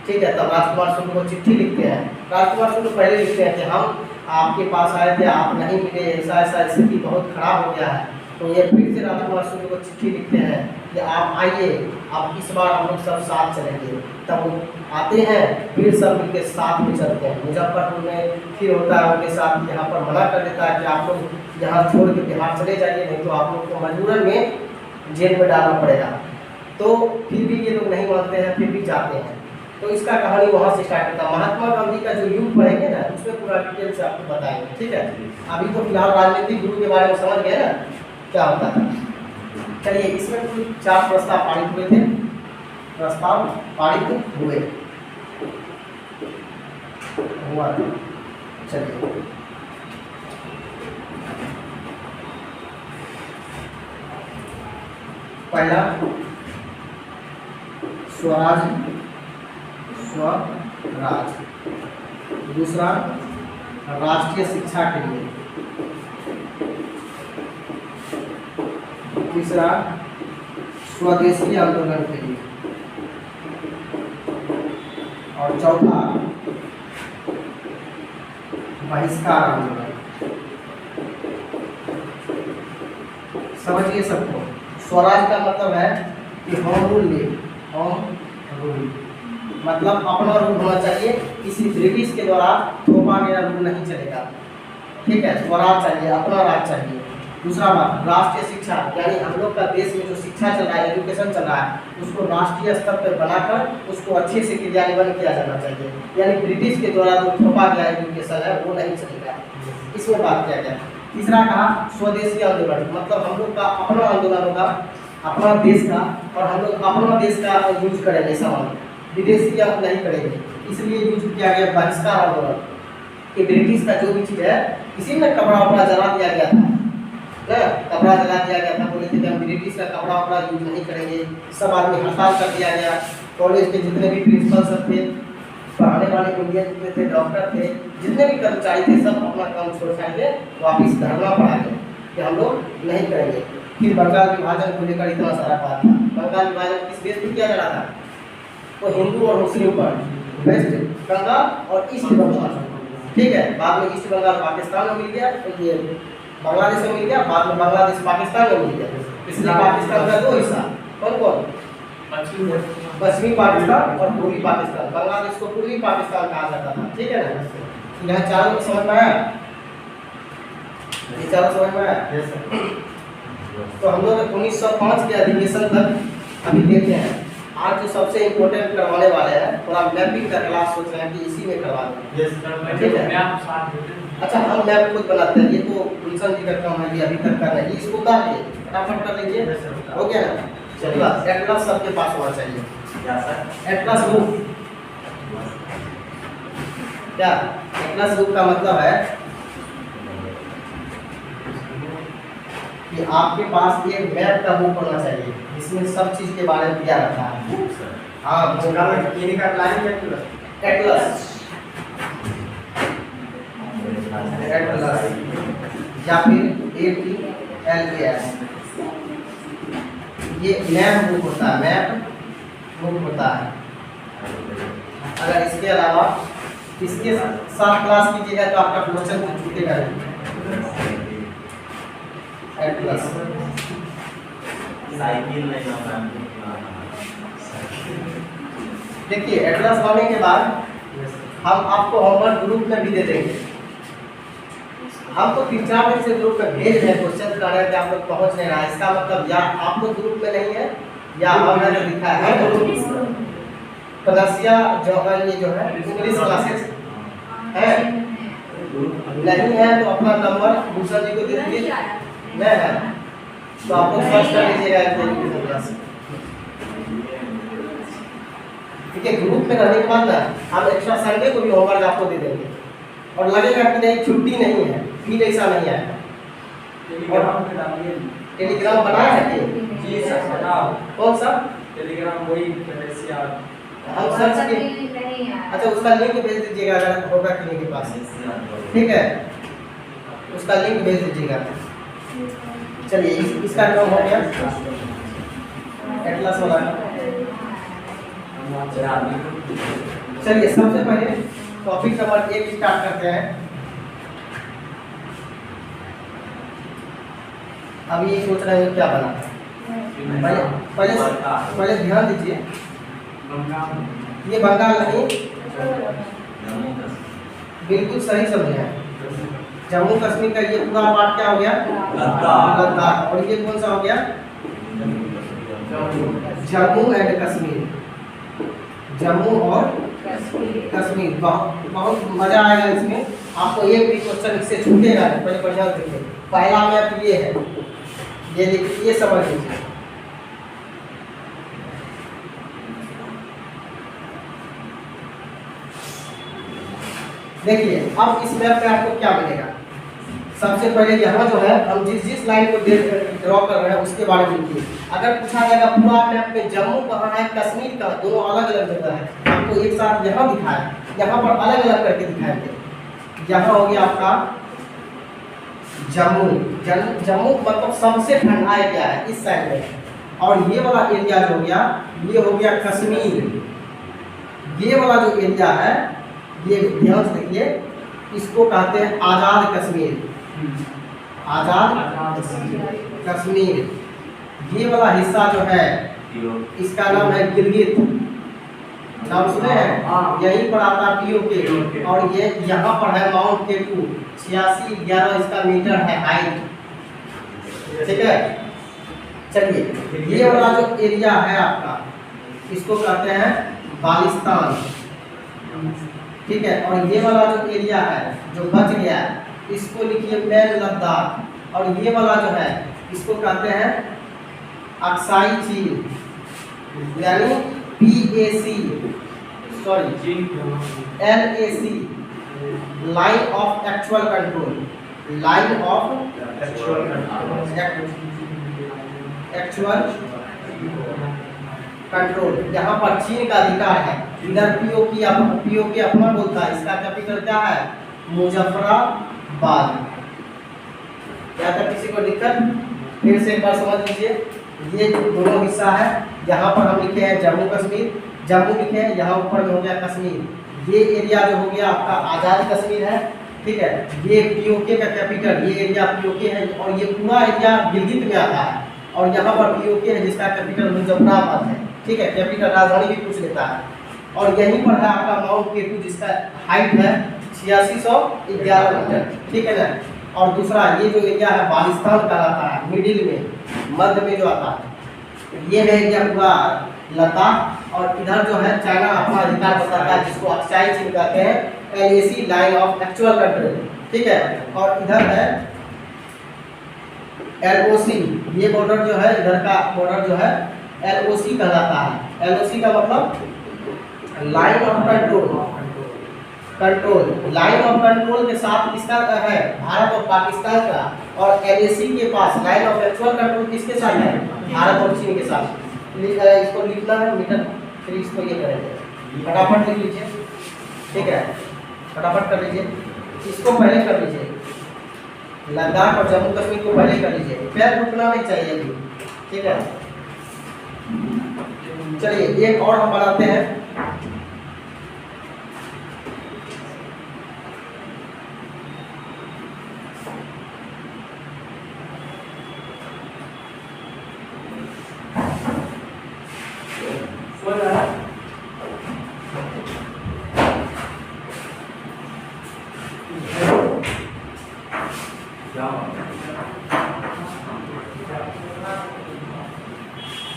ठीक है। तब राजकुमार शुक्ल को चिट्ठी लिखते हैं। राजकुमार शुक्ल पहले लिखते हैं कि हम आपके पास आए थे, आप नहीं मिले, ऐसा ऐसा स्थिति बहुत खराब हो गया है। तो ये फिर से राजकुमार शुक्ल को चिट्ठी लिखते हैं कि आप आइए, अब इस बार हम लोग सब साथ चलेंगे। तब वो आते हैं, फिर सब मिलकर साथ में चलते हैं। मुजफ्फरपुर में फिर होता है उनके साथ, यहाँ पर मना कर देता है कि आप लोग यहाँ छोड़ के बिहार चले जाइए, नहीं तो आप लोग को मजबूरन में जेल में डालना पड़ेगा। तो फिर भी ये लोग नहीं मानते हैं, फिर भी जाते हैं। तो इसका कहानी वहाँ से स्टार्ट होता है। महात्मा गांधी का जो युग पढ़ेंगे ना, उसमें पूरा डिटेल से आपको बताएंगे, ठीक है। अभी तो फिलहाल राजनीतिक गुरु के बारे में समझ गए ना क्या होता है। चलिए, इसमें कुल 4 प्रस्ताव पारित हुए थे, प्रस्ताव पारित हुआ था। चलिए, पहला स्वराज, दूसरा राष्ट्रीय शिक्षा के लिए, तीसरा स्वदेशी आंदोलन के लिए, और चौथा बहिष्कार आंदोलन। समझिए सबको। स्वराज का मतलब है कि होम रूल ले, होम रूल मतलब अपना रूल होना चाहिए, किसी ब्रिटिश के द्वारा थोपा गया रूल नहीं चलेगा, ठीक है। स्वराज चाहिए, अपना राज चाहिए। दूसरा बात, राष्ट्रीय शिक्षा, यानी हम लोग का देश में जो शिक्षा चल रहा है, एजुकेशन चल रहा है, उसको राष्ट्रीय स्तर पर बनाकर उसको अच्छे से क्रियान्वयन किया जाना चाहिए। यानी ब्रिटिश के द्वारा जो थोपा गया एजुकेशन है वो नहीं चलेगा, इसमें बात किया गया। तीसरा कहा स्वदेशी आंदोलन, मतलब हम लोग का अपना आंदोलन होगा, अपना देश का, और हम लोग अपना देश का यूज करेंगे सामान, विदेशी आप नहीं करेंगे। इसलिए यूज किया गया बहिष्कार आंदोलन कि ब्रिटिश का जो भी चीज़ है, किसी में कपड़ा वपड़ा जला दिया गया था ना, कपड़ा जला दिया गया था, बोले थे कि हम ब्रिटिश का कपड़ा वपड़ा यूज नहीं करेंगे। सब आदमी हड़ताल कर दिया गया। कॉलेज के जितने भी प्रिंसिपल सब थे, पढ़ाने वाले इंडियन जितने थे, डॉक्टर थे, जितने भी कर्मचारी थे, सब अपना काम छोड़ के वापिस धरना पड़ा गया कि हम लोग नहीं करेंगे। फिर बंगाल विभाजन को लेकर इतना सारा बात था। बंगाल विभाजन किस बेस पर किया जा रहा था, तो हिंदू और मुस्लिम पर, वेस्ट बंगाल और ईस्ट बंगाल, ठीक है। बाद में ईस्ट बंगाल पाकिस्तान में मिल गया, तो ये बांग्लादेश में मिल गया, बाद में बांग्लादेश पाकिस्तान में मिल गया। इसलिए पाकिस्तान का 2 हिस्सा, कौन कौन, पश्चिमी पाकिस्तान और पूर्वी पाकिस्तान। बांग्लादेश को पूर्वी पाकिस्तान कहा जाता था, ठीक है ना। यहाँ चारों समझ में आया, ये चारों समझ में आया। तो हम लोग 1905 के अधिवेशन तक अभी देखते हैं। आज जो सबसे इम्पोर्टेंट करवाने वाले हैं, थोड़ा मैपिंग का क्लास सोच रहे हैं कि इसी में करवा दें, ठीक है। अच्छा, हम मैप खुद बनाते हैं, ये तो गुलशन जी का काम है, ये अभी तक कर रहे हैं। इसको उतार के फटाफट कर लीजिए, हो गया ना। चलिए, एटलस सबके पास होना चाहिए। क्या सर? एटलस बुक, क्या एटलस बुक का मतलब है कि आपके पास एक मैप का बुक होना चाहिए, जिसमें सब चीज के बारे में दिया रहता है। हाँ, एटलस या फिर ATLAS। ये मैप बुक होता है, मैप बुक होता है। अगर इसके अलावा इसके साथ क्लास कीजिएगा तो आपका क्वेश्चन छूटेगा एटलस। साइकिल नहीं होता। देखिए एटलस होने के बाद हम आपको होमवर्क ग्रुप में भी दे देंगे। हम तो 3-4 दिन से ग्रुप में भेज रहे हैं, क्वेश्चन कर रहे हैं कि आप लोग पहुंच नहीं रहा है। इसका मतलब या आप लोग ग्रुप में नहीं है या हमने लिखा है पदसिया जो है, ये जो है इंग्लिश क्लासेस है नहीं है तो अपना नंबर भूषण जी को दे दीजिए। नहीं है तो आप लोग सर्च कर लीजिएगा। ठीक है, ग्रुप में रहने के बाद ना हम एक्स्ट्रा संडे को भी होमवर्क आपको दे देंगे और लगेगा कि नहीं छुट्टी नहीं है, फिर ऐसा नहीं आएगा। टेलीग्राम बनाया है कि जी सर बनाओ। कौन सा टेलीग्राम वही पदसिया हम सर्च के अच्छा उसका लिंक भेज दीजिएगा अगर होगा किसी के पास। ठीक है, उसका लिंक भेज दीजिएगा। चलिए इसका काम हो गया एटलस वाला। चलिए सबसे पहले टॉपिक नंबर 1 स्टार्ट करते हैं। अभी ये सोच रहे हैं क्या बना। पहले ध्यान दीजिए, ये बंगाल नहीं, बिल्कुल सही समझे हैं। जम्मू कश्मीर का ये पूरा पार्ट क्या हो गया, लद्दाख। और ये कौन सा हो गया, जम्मू एंड कश्मीर। जम्मू और कश्मीर। बहुत मजा आएगा इसमें, आपको एक भी क्वेश्चन इससे छूटेगा। पहले बढ़िया देखिए, पहला मैप ये है, ये देखिए, ये समझ लीजिए। देखिए अब इस मैप में आपको क्या मिलेगा। सबसे पहले यहाँ जो है हम जिस लाइन को ड्रॉ कर रहे हैं उसके बारे में लिखिए। अगर पूछा जाएगा पूरा मैप में जम्मू कहाँ है, कश्मीर का, दोनों अलग अलग जगह है। आपको एक साथ यहाँ दिखाया, यहाँ पर अलग अलग करके दिखाएंगे। यहाँ हो गया आपका जम्मू। जम्मू मतलब सबसे ठंडा एरिया है इस साइड में। और ये वाला एरिया जो हो गया, ये हो गया कश्मीर। ये वाला जो एरिया है, ये ध्यान से देखिए, इसको कहते हैं आज़ाद कश्मीर। आज़ाद कश्मीर। ये वाला हिस्सा जो है इसका नाम है गिलगित। नाम सुने हैं, यहीं पर आता है POK। और ये यहाँ पर है माउंट केटू, 8611 इसका मीटर है हाइट। ठीक है, चलिए ये वाला जो एरिया है आपका, इसको कहते हैं बालिस्तान। ठीक है, और ये वाला जो एरिया है जो बच गया है, इसको लिखिए मैन लद्दाख। और ये वाला जो है इसको कहते हैं अक्साई चीन, यानी LAC, line of actual control. Line of actual control. यहाँ पर चीन का अधिकार है। इधर POK अपना बोलता है। इसका कैपिटल क्या है, मुजफ्फराबाद। क्या था किसी को दिक्कत, फिर से एक बार समझ लीजिए। ये दोनों हिस्सा है, यहाँ पर हम लिखे हैं जम्मू कश्मीर, जम्मू लिखे हैं, यहाँ ऊपर में हो गया कश्मीर। ये एरिया जो हो गया आपका आज़ाद कश्मीर है। ठीक है, ये POK का कैपिटल, ये एरिया POK है। और ये पूरा एरिया गिलगित में आता है। और यहाँ पर POK है जिसका कैपिटल मुजफ्फराबाद है। ठीक है, कैपिटल राजधानी भी पूछ लेता है। और यहीं पर है आपका माउंट केटू जिसका हाइट है 8611 मीटर। ठीक है ना। और दूसरा ये जो एरिया है बालिस्तान कहलाता है, मिडिल में, मध्य में जो आता है। ये है एरिया पूरा लद्दाख। और इधर जो है चाइना अपना अधिकार बताता है, जिसको अक्साई चीन कहते हैं, LAC, line of actual control. ठीक है, और इधर है LOC। ये बॉर्डर जो है, इधर का बॉर्डर जो है LOC कहलाता है। LOC का मतलब line of control. Line of control के साथ किसका है, भारत और पाकिस्तान का। और LAC के पास लाइन ऑफ एक्चुअल कंट्रोल किसके साथ है, भारत और चीन के साथ। इसको लिखना है मीटर, फिर इसको ये करेंगे, फटाफट लिख लीजिए। ठीक है, फटाफट कर लीजिए, इसको पहले कर लीजिए। लद्दाख और जम्मू कश्मीर को पहले कर लीजिए, पैर रुकना नहीं चाहिए अभी, ठीक है। चलिए एक और हम बनाते हैं।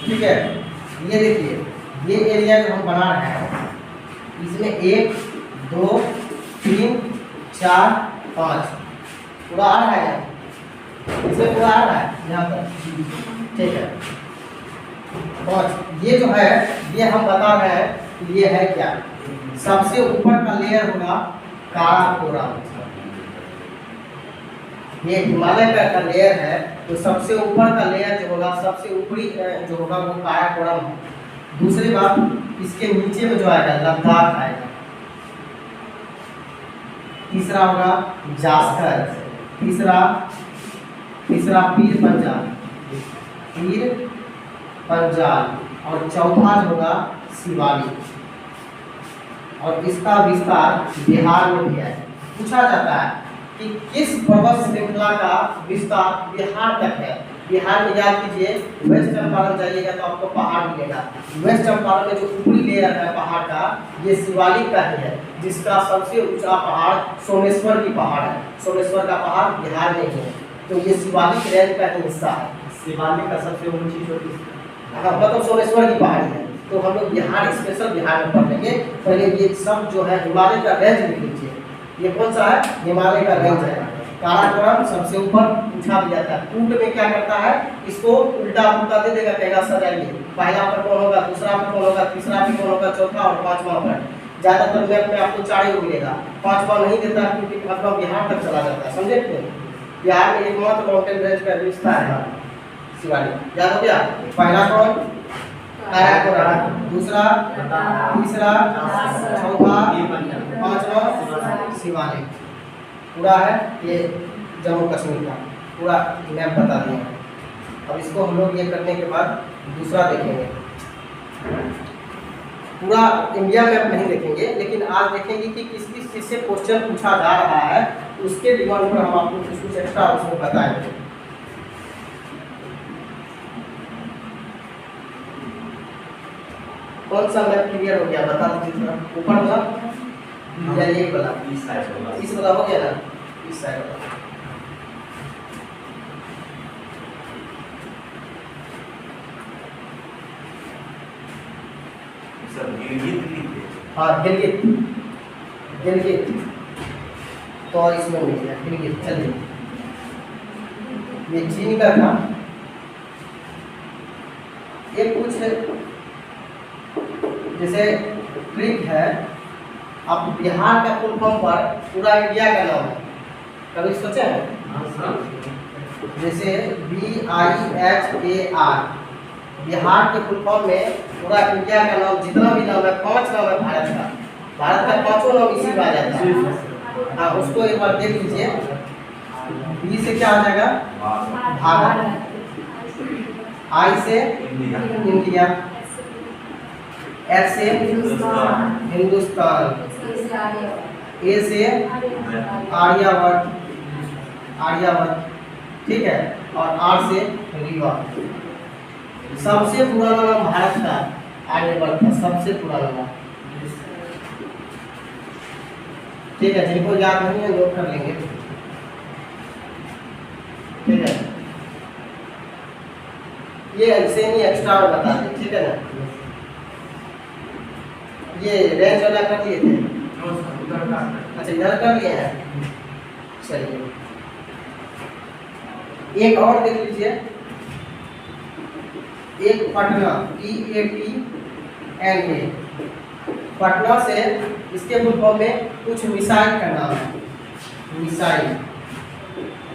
ठीक है, ये देखिए, ये एरिया जो हम बना रहे हैं इसमें 1 2 3 4 5 पूरा आ रहा है, इसमें पूरा आ रहा है यहाँ पर, ठीक है। 5 ये जो है ये हम बता रहे हैं कि ये है क्या, सबसे ऊपर का लेयर होगा काराकोरम। ये हिमालय का लेयर है, तो सबसे ऊपर का लेयर जो होगा, सबसे ऊपरी जो होगा वो काराकोरम है। दूसरी बात, इसके नीचे में जो आएगा लद्दाख आएगा। तीसरा होगा जास्कर, तीसरा पीर पंजाल, और चौथा जो होगा शिवालिक। और इसका विस्तार बिहार में भी है। पूछा जाता है कि किस पर्वत श्रृंखला का विस्तार बिहार तक है। बिहार में याद कीजिए, वेस्ट चंपारण जाइएगा तो आपको पहाड़ मिलेगा। वेस्ट चंपारण में जो ऊपरी लेयर है पहाड़ का, ये शिवालिक का ही है, जिसका सबसे ऊंचा पहाड़ सोमेश्वर की पहाड़ है। सोमेश्वर का पहाड़ बिहार में ही है, तो ये शिवालिक रेंज का ही हिस्सा है। शिवालिक का सबसे ऊंची चोटी, हाँ, मतलब सोमेश्वर की पहाड़ी है। तो हम लोग बिहार स्पेशल बिहार में पढ़ लेंगे। पहले ये सब जो है हिमालय का रेंज लिख लीजिए। ये कौन सा है? हिमालय का रेंज है। काराकोरम सबसे ऊपर पूछा भी जाता है। कूट में क्या करता है, इसको उल्टा पुल्टा दे देगा, कहेगा सजाइए, पहला पर कौन होगा, दूसरा पर कौन होगा, तीसरा पर कौन होगा, चौथा और पांचवा पर। ज्यादातर मैप में आपको 4 ही मिलेगा, पांचवा नहीं देता क्योंकि मतलब बिहार तक चला जाता है, समझे? बिहार में एकमात्र माउंटेन रेंज का विस्तार है शिवालिक। याद हो गया? पहला कौन? काराकोरम, दूसरा, तीसरा, चौथा, पांचवा शिवालिक। पूरा है ये जम्मू कश्मीर का पूरा मैप बता दिया। अब इसको हम लोग ये करने के बाद दूसरा देखेंगे। पूरा इंडिया मैप नहीं देखेंगे, लेकिन आज देखेंगे कि किस किस चीज़ से क्वेश्चन पूछा जा रहा है, उसके डिमांड पर हम आपको कुछ एक्स्ट्रा उसमें बताएंगे। कौन सा मैप क्लियर हो गया बता दीजिए थोड़ा। ऊपर वाला या ये वाला? इस वाला हो गया ना, इस साइड वाला। हाँ गिलगित, तो इसमें मिल गया गिलगित। चलिए, ये चीन का था। एक कुछ जैसे ट्रिक है, अब बिहार का फुल फॉर्म पर पूरा इंडिया का नाम है, कभी सोचे हैं? जैसे BIHAR, बिहार के फुल फॉर्म में पूरा इंडिया का नाम, जितना भी नाम है, 5 नाम है भारत का 5 नाम इसी में आ जाता है। हाँ, उसको एक बार देख लीजिए। B से क्या आ जाएगा? भारत। I से इंडिया, S से हिंदुस्तान, A से आर्यवर्त, ठीक है, और R से रीवा। सबसे पुराना नाम भारत का आर्यवर्त है, सबसे पुराना नाम, ठीक है। जिनको याद नहीं है नोट कर लेंगे, ठीक है। ये ऐसे ही एक्स्ट्रा बता दें, ठीक है ना। ये रेंज वाला कर लिए थे, अच्छा इधर कर लिए हैं। चलिए एक और देख लीजिए। एक पटना, PATNA, पटना से इसके फुल फॉर्म में कुछ मिसाइल का नाम है,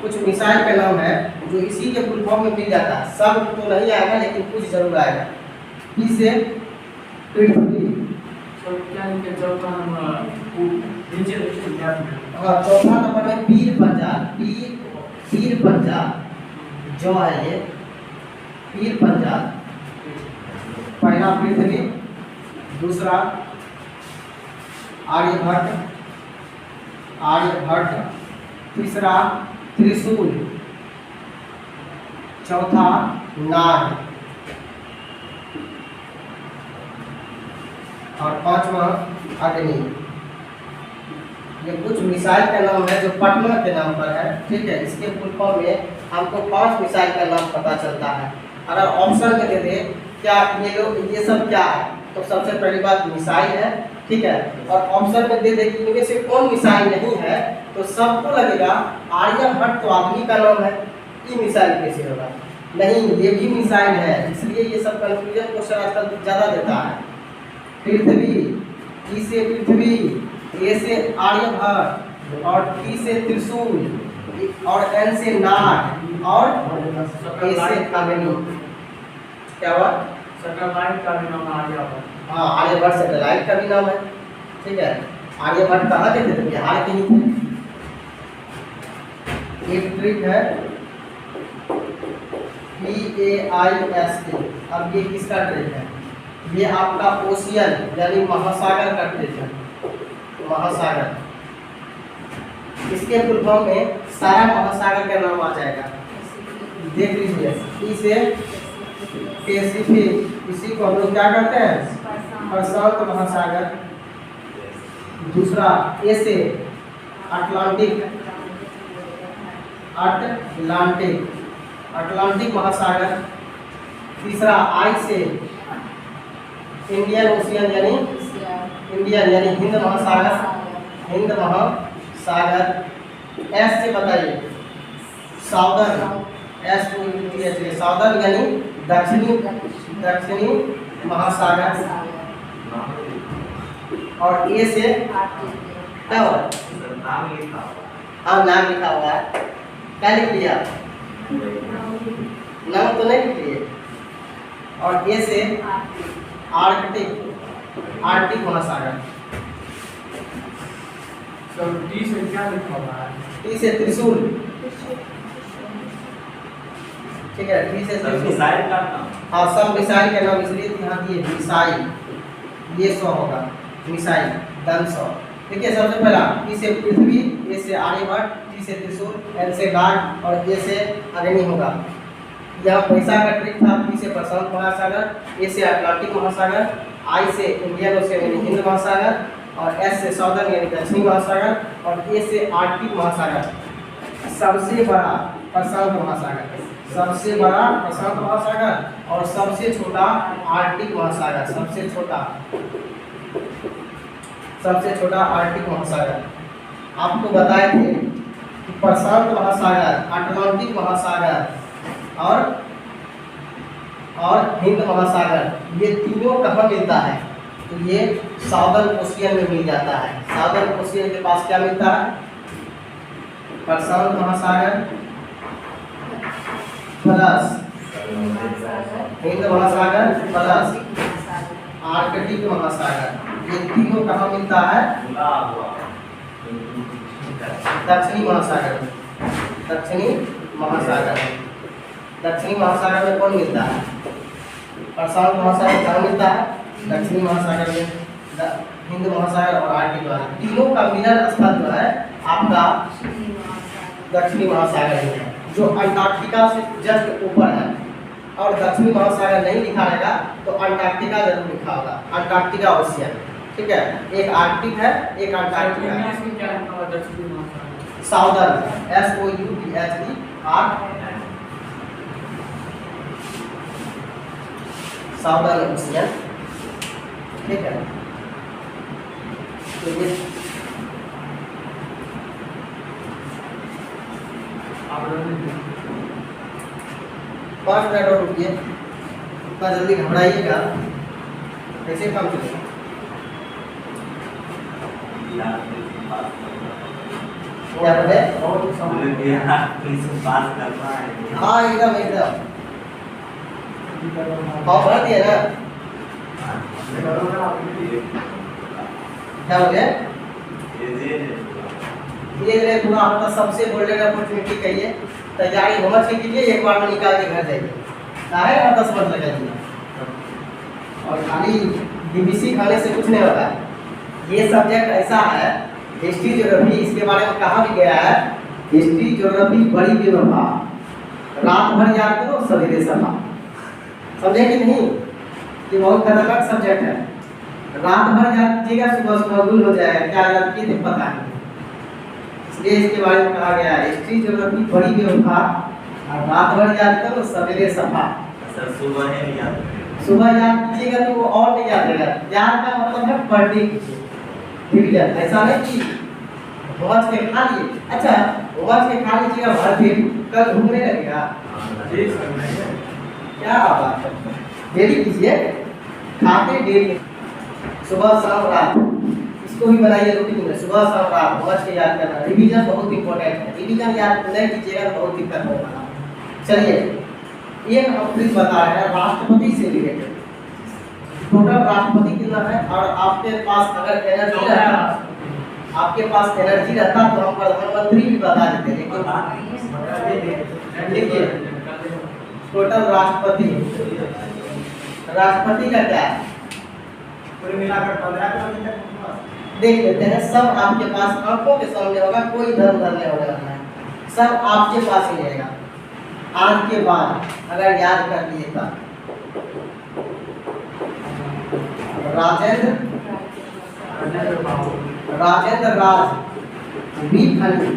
कुछ मिसाइल का नाम है जो इसी के फुल फॉर्म में मिल जाता है। सब तो नहीं आएगा लेकिन कुछ जरूर आएगा। P से पृथ्वी, नीचे हाँ, चौथा नंबर में पीर पंजाल, पीर पंजाब जो है ये पीर पंजाब, पहला पृथ्वी, दूसरा आर्यभट्ट, तीसरा त्रिशूल, चौथा नाग और पांचवा अग्नि। ये कुछ मिसाइल का नाम है जो पटना के नाम पर है, ठीक है। इसके फुल फॉर्म में हमको 5 मिसाइल का नाम पता चलता है। अगर ऑप्शन में दे दे क्या ये सब क्या है, तो सबसे पहली बात मिसाइल है, ठीक है। और ऑप्शन में दे दे कि इनमें से कौन मिसाइल नहीं है, तो सबको लगेगा आर्यभट्ट तो आदमी का नाम है, ये मिसाइल कैसे होगा? नहीं, ये भी मिसाइल है, इसलिए ये सब कंफ्यूजन क्वेश्चन आजकल ज़्यादा देता है। पृथ्वी, ई से पृथ्वी, ए से आर्यभट्ट और टी से त्रिशूल और एन से नाग और ए से अग्नि। क्या हुआ? सैटेलाइट का भी नाम आर्यभट्ट। हाँ, आर्यभट्ट सैटेलाइट का भी नाम है, ठीक है। आर्यभट्ट कहाँ के थे? बिहार के ही थे। एक ट्रिक है PAISK। अब ये किसका ट्रिक है? ये आपका ओशियन यानी महासागर का ट्रिक है, महासागर। इसके फुल फॉर्म में सारा महासागर का नाम आ जाएगा, देख लीजिए। ई से पैसिफिक, इसी को हम लोग क्या करते हैं? प्रशांत महासागर। दूसरा ए से अटलांटिक, अटलांटिक महासागर। तीसरा आई से इंडियन ओशियन यानी हिंद महासागर। एस से बताइए साउदर्न, साउदर्न यानी दक्षिणी महासागर। और ए से क्या हुआ? नाम लिखा हुआ। हाँ, नाम लिखा हुआ है। क्या लिख लिया? नाम तो नहीं लिख लिए। और ए से आर्कटिक महासागर। तो टी से क्या लिखा हुआ है? टी से त्रिशूल, ठीक है। टी से त्रिशूल। मिसाइल का नाम। हाँ, सब मिसाइल के नाम इसलिए यहाँ दिए मिसाइल, ये 100 होगा मिसाइल, डन 100। देखिए सबसे पहला टी से पृथ्वी, ए से आर्यभट्ट, टी से त्रिशूल, एन से नाग और ए से अग्नि होगा। यहाँ पैसा का ट्रिक था। पी से प्रशांत महासागर, ए से अटलांटिक महासागर, आई से इंडियन ओशियन यानी हिंद महासागर और एस से साउदर्न यानी दक्षिणी महासागर और ए से आर्कटिक महासागर। सबसे बड़ा प्रशांत महासागर, सबसे बड़ा प्रशांत महासागर और सबसे छोटा आर्कटिक महासागर। सबसे छोटा आर्कटिक महासागर। आपको बताए थे कि प्रशांत महासागर, अटलांटिक महासागर और हिंद महासागर ये तीनों कहाँ मिलता है? तो ये साउदर्न ओशियन में मिल जाता है। साउदर्न ओशियन के पास क्या मिलता है? प्रशांत महासागर प्लस हिंद महासागर प्लस आर्कटिक महासागर। ये तीनों कहाँ मिलता है? दक्षिणी महासागर में कौन मिलता है? प्रशांत महासागर कहाँ मिलता है? दक्षिणी महासागर में। हिंद महासागर और आर्कटिक महासागर तीनों का मिलन स्थल जो है आपका दक्षिणी महासागर है, जो अंटार्कटिका से जस्ट ऊपर है। और दक्षिणी महासागर नहीं लिखा रहेगा तो अंटार्कटिका जरूर लिखा होगा, अंटार्कटिका ओशियन, ठीक है। एक आर्कटिक है, एक अंटार्कटिका है। साउदर्न, SOUTHER, साउदर्न ओशियन, ठीक है। तो ये पाँच मिनट और रुकिए, इतना जल्दी घबराइएगा कैसे काम चलेगा? क्या बोले? हाँ एकदम फॉर्म भर दिए ना? क्या बोले? धीरे धीरे थोड़ा होता सबसे गोल्डन अपॉर्चुनिटी कहिए, तैयारी होमवर्क से कीजिए, एक बार में निकाल के घर जाइए, चाहे आप 10 मिनट लगाइए। और खाली डीबीसी खाने से कुछ नहीं होता है। ये सब्जेक्ट ऐसा है, हिस्ट्री ज्योग्राफी, इसके बारे में कहा भी गया है, हिस्ट्री ज्योग्राफी बड़ी बेवफा, रात भर याद करो सवेरे सफा। समझे कि नहीं? ये बहुत खतरनाक सब्जेक्ट है। रात भर याद कीजिएगा, सुबह सुबह भूल हो जाएगा, क्या याद किए थे पता नहीं। इसलिए इसके बारे में कहा गया है, हिस्ट्री ज्योग्राफी बड़ी बेवफा, और रात भर याद करो सवेरे सफा। सर सुबह है नहीं याद करें। सुबह याद कीजिएगा तो वो और नहीं याद रहेगा। याद का मतलब है पढ़ने कीजिए, ठीक है? ऐसा नहीं कि होमवर्क के खा लिए, अच्छा होमवर्क के खा लीजिएगा भर पेट, कल घूमने लगेगा। जी सर नहीं। क्या बात है, डेली कीजिए, खाते डेली, सुबह शाम रात, इसको भी बनाइए रूटीन में, सुबह शाम रात होमवर्क के याद करना। रिवीजन बहुत इंपॉर्टेंट है, रिवीजन याद नहीं कीजिएगा तो बहुत दिक्कत होगा। चलिए एक हम प्लीज बता रहे हैं राष्ट्रपति से रिलेटेड, टोटल राष्ट्रपति कितना है, और आपके पास अगर एनर्जी रहता, आपके पास एनर्जी रहता तो हम प्रधानमंत्री भी बता देते, लेकिन देखिए टोटल राष्ट्रपति का क्या है, पूरे मिलाकर 15 तक देख लेते हैं। सब आपके पास आंखों के सामने होगा, कोई इधर उधर नहीं होगा, सब आपके पास ही रहेगा। आज के बाद अगर याद कर लिए तो राजेंद्र राज वी फनी,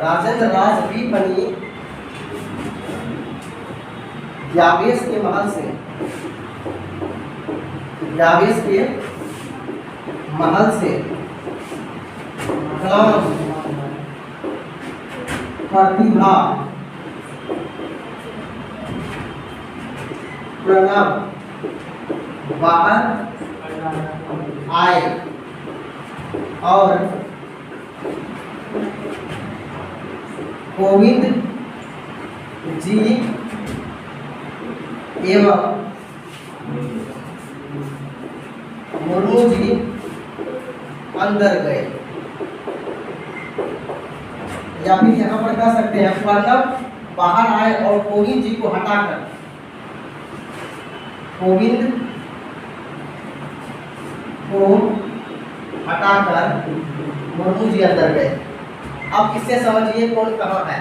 राजेंद्र राज वी फनी यावेश के महल से, यावेश के महल से कलम प्रतिभा प्रणव बाहर आए और कोविंद जी एवं मुर्मू जी अंदर गए, या फिर यहाँ पर कह सकते हैं प्रणब बाहर आए और कोविंद जी को हटाकर, कोविंद को हटाकर मुर्मू जी अंदर गए। अब इससे समझिए कौन कहाँ है,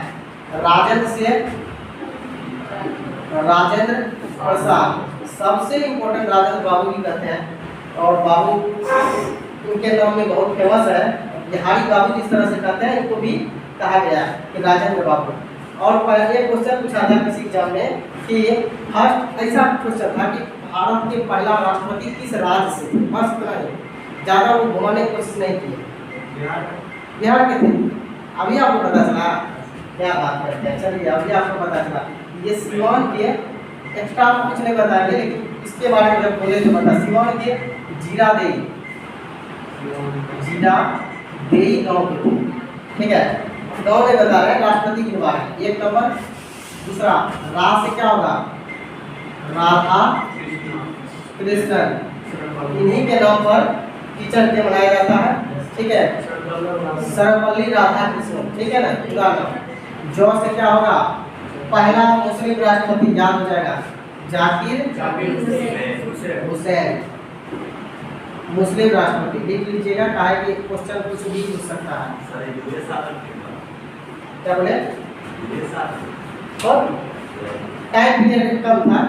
राजेंद्र से राजेंद्र प्रसाद, सबसे इम्पोर्टेंट राजेंद्र बाबू भी कहते हैं, और बाबू उनके नाम में बहुत फेमस है, बिहारी बाबू जिस तरह से कहते हैं इनको भी कहा गया है कि राजेंद्र बाबू। और पहले क्वेश्चन पूछा था किसी एग्जाम में कि फर्स्ट ऐसा क्वेश्चन था कि भारत के पहला राष्ट्रपति किस राज्य से, बस इतना ही, ज़्यादा वो घुमाने की कोशिश नहीं की। बिहार के थे, अभी आपको पता चला, क्या बात करते हैं। चलिए अभी आपको पता चला, ये सिवान के, एक्स्ट्रा आपको कुछ नहीं बताएंगे लेकिन इसके बारे में जब बोले तो बता, सिवान के जीरादेई गाँव के थे, ठीक है? गाँव में बता रहे हैं राष्ट्रपति के बारे में, एक नंबर। दूसरा रा से क्या होगा, राधा कृष्णन, इन्हीं के नाम पर टीचर डे मनाया जाता है, ठीक है? सर्वपल्ली राधा कृष्णन, ठीक है ना पूरा नाम। जो से क्या होगा, पहला मुस्लिम राष्ट्रपति, याद हो जाएगा, जाकिर हुसैन, मुस्लिम राष्ट्रपति लिख लीजिएगा, काहे कि क्वेश्चन कुछ भी पूछ सकता है। क्या बोले, और टाइम पीरियड कम था,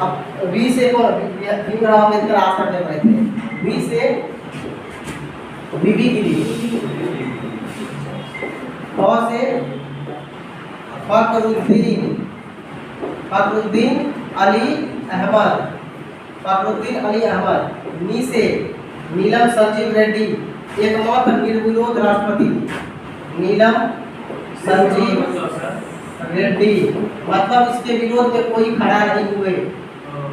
अब बी से को भीमराव अम्बेडकर आज करने पड़े थे, बी से बीबी गिरी, से फखरुद्दीन अली अहमद, नी से नीलम संजीव रेड्डी, एकमात्र निर्विरोध राष्ट्रपति नीलम संजीव रेड्डी, मतलब इसके विरोध में कोई खड़ा नहीं हुए,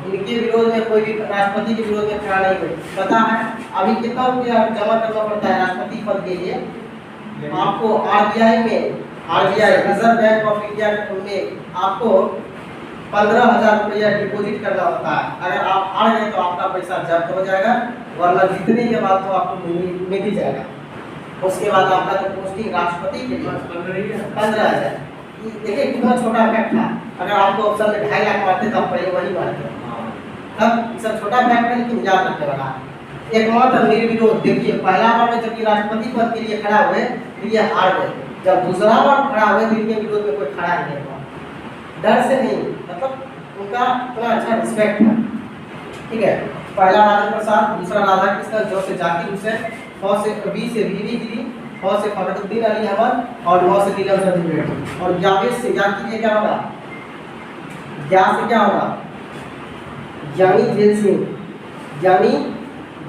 इनके विरोध में कोई भी राष्ट्रपति के विरोध में खड़ा नहीं हुए। पता है अभी कितना रुपया जमा करना पड़ता है राष्ट्रपति पद के लिए? आपको आरबीआई में, रिजर्व बैंक ऑफ इंडिया में आपको 15,000 रुपया डिपॉजिट करना होता है। अगर आप हार गए तो आपका पैसा जब्त हो जाएगा, वरना जीतने के बाद तो आपको मिल ही जाएगा। उसके बाद आपका जो पोस्टिंग राष्ट्रपति के लिए 15,000। देखिए कितना छोटा फैक्ट था। अगर आपको ऑप्शन में 2.5 लाख मारते तो आप पहले वही मारते। तब ये सब छोटा फैक्ट है लेकिन याद रखने वाला है। एकमात्र निर्विरोध, देखिए पहला बार में जब राष्ट्रपति पद के लिए खड़ा हुए फिर ये हार गए, जब दूसरा बार खड़ा हुए तो इनके विरोध में कोई खड़ा ही नहीं हुआ, डर से नहीं, मतलब उनका इतना अच्छा रिस्पेक्ट था। ठीक है, पहला राजेंद्र प्रसाद, दूसरा राधाकृष्णन, जो से जाकिर हुसैन, फ से बी से बीवी गिरी, फ से फखरुद्दीन अली अहमद और व से नीलम संजीव रेड्डी। और जावेद से याद कीजिए क्या होगा, ज्ञा से क्या होगा, ज्ञानी जेल सिंह, ज्ञानी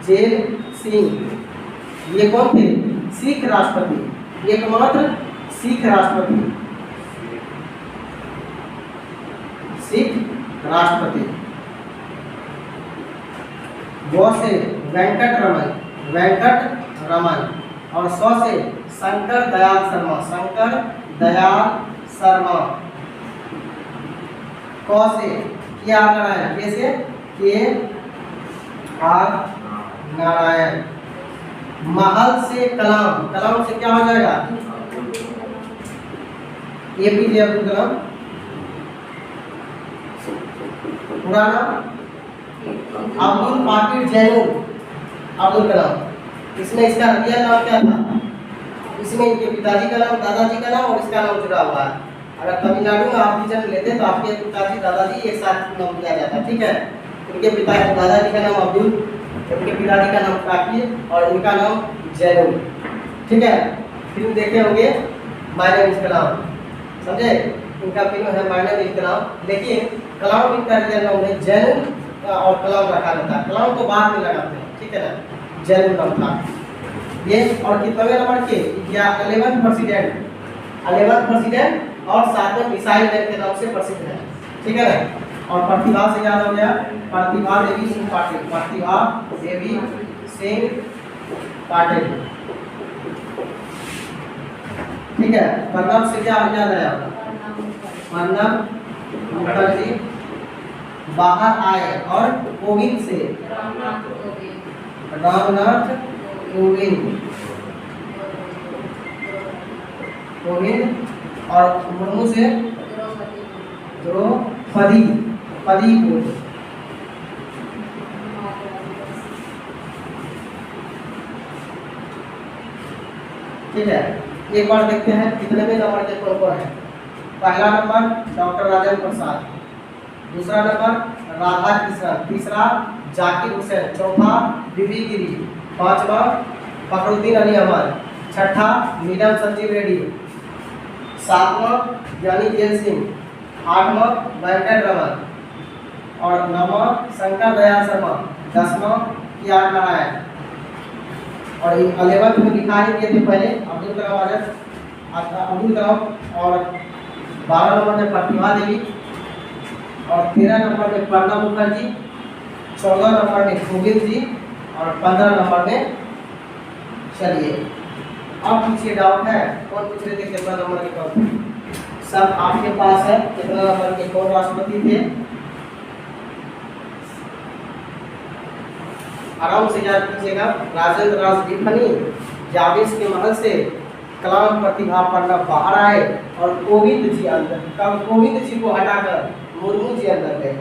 जेल सिंह। ये कौन थे, सिख राष्ट्रपति, एकमात्र सिख राष्ट्रपति, सिख राष्ट्रपति। वो से वेंकट रमन, वेंकट रमन। और सौ से शंकर दयाल शर्मा, शंकर दयाल शर्मा। क से क्या नारायण, के से के आर नारायण। महल से कलाम, कलाम से क्या हो जाएगा, एपीजे अब्दुल कलाम। पूरा नाम अब्दुल पाकिर जैनुल अब्दुल कलाम। इसमें इसका रियल नाम क्या था, इसमें इनके पिताजी का नाम, दादाजी का नाम और इसका नाम जुड़ा हुआ है। अगर तमिलनाडु में आप जन्म लेते तो आपके पिताजी दादाजी एक साथ नाम दिया जाता। ठीक है, इनके पिताजी दादाजी का नाम अब्दुल, इनके पिताजी का नाम काकिर और इनका नाम जैनुल। ठीक है, फिल्म देखे होंगे माय नेम इज कलाम, समझे, इनका फिल्म है माय नेम इज कलाम, लेकिन कलाम इनका रियल नाम है, जैनुल और कलाम रखा रहता है, कलाम तो बाद में लगाते हैं। ठीक है ना, जैनुल नाम था ये। और कितने नंबर के, 11th प्रेसिडेंट, 11th प्रेसिडेंट और 7वें मिसाइल मैन के नाम से प्रसिद्ध है। ठीक है ना। और प्रतिभा से याद हो गया, प्रतिभा देवी सिंह पाटिल, प्रतिभा देवी सिंह पाटिल। ठीक है, प्रणब से क्या याद आया, प्रणब मुखर्जी बाहर आए। और कोविंद से रामनाथ कोविंद, कोविंद। और मुर्मू से द्रौपदी, पदी मुर्मू। ठीक है, एक बार देखते हैं कितने में नंबर के कौन कौन है। पहला नंबर डॉक्टर राजेंद्र प्रसाद, दूसरा नंबर राधा कृष्णन, तीसरा जाकिर हुसैन, चौथा बीबी गिरी, पांचवा फखरुद्दीन अली अहमद, छठा नीलम संजीव रेड्डी, सातवां ज्ञानी जेल सिंह, आठवां वेंकट रमन और नौवां शंकर दयाल शर्मा, 10वां के.आर. नारायण। और 11th में लिखा है ये थे पहले अब्दुल कलाम आजाद, अब्दुल कलाम। और 12 नंबर में प्रतिभा देवी और 13 नंबर में प्रणब मुखर्जी, 14 नंबर में कोविंद जी और 15 नंबर में, चलिए अब पीछे डाउट है, कौन पूछ रहे थे कितना नंबर के कौन, सब आपके पास है, कितना नंबर के कौन राष्ट्रपति थे, आराम से याद कीजिएगा। राजेंद्र राजदीपनी, जावेद के महल से, कलाम, प्रतिभा, प्रणब बाहर आए और कोविंद जी अंदर, कब कोविंद जी को हटाकर मुर्मू जी अंदर गए।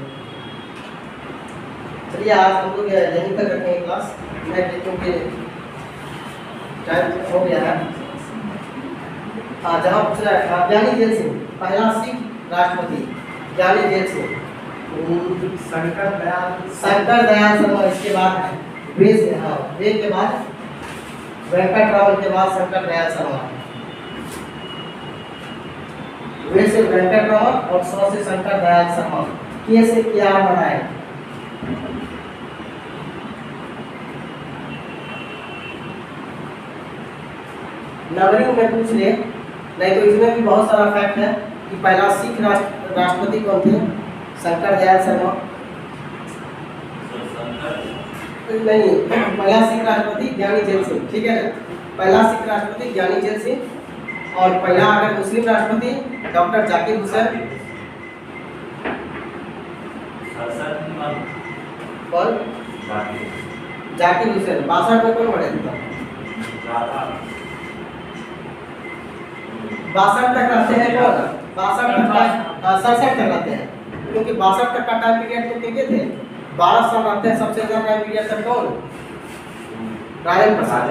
चलिए आज हम लोग यहीं तक रखेंगे क्लास, मैं क्योंकि टाइम हो गया है। हाँ, जहाँ पूछ रहा है ज्ञानी जेल सिंह, पहला सिख राष्ट्रपति ज्ञानी जेल सिंह, शंकर दयाल शर्मा। इसके बाद है वे से, हाँ वे के बाद वेंकट रमन के बाद शंकर दयाल शर्मा, वे से वेंकट रमन और सौ से शंकर दयाल शर्मा, के से के.आर. नारायण। नवरी में पूछ ले, नहीं तो इसमें भी बहुत सारा फैक्ट है कि पहला सिख राष्ट्रपति कौन थे, शंकर दयाल शर्मा। नहीं, पहला सिख राष्ट्रपति ज्ञानी जेल सिंह। ठीक है ना, पहला सिख राष्ट्रपति ज्ञानी जेल सिंह। और पहला अगर मुस्लिम राष्ट्रपति डॉक्टर जाकिर हुसैन, 67 में कौन? जाकिर जाकिर हुसैन। 62 में कौन बने थे? राधा 62 तक रहते हैं कौन? 62 तक 67 तक रहते हैं, क्योंकि 62 तक का टाइम पीरियड तो कितने थे? 12 साल रहते हैं। सबसे ज़्यादा टाइम पीरियड तक कौन? राजेंद्र प्रसाद।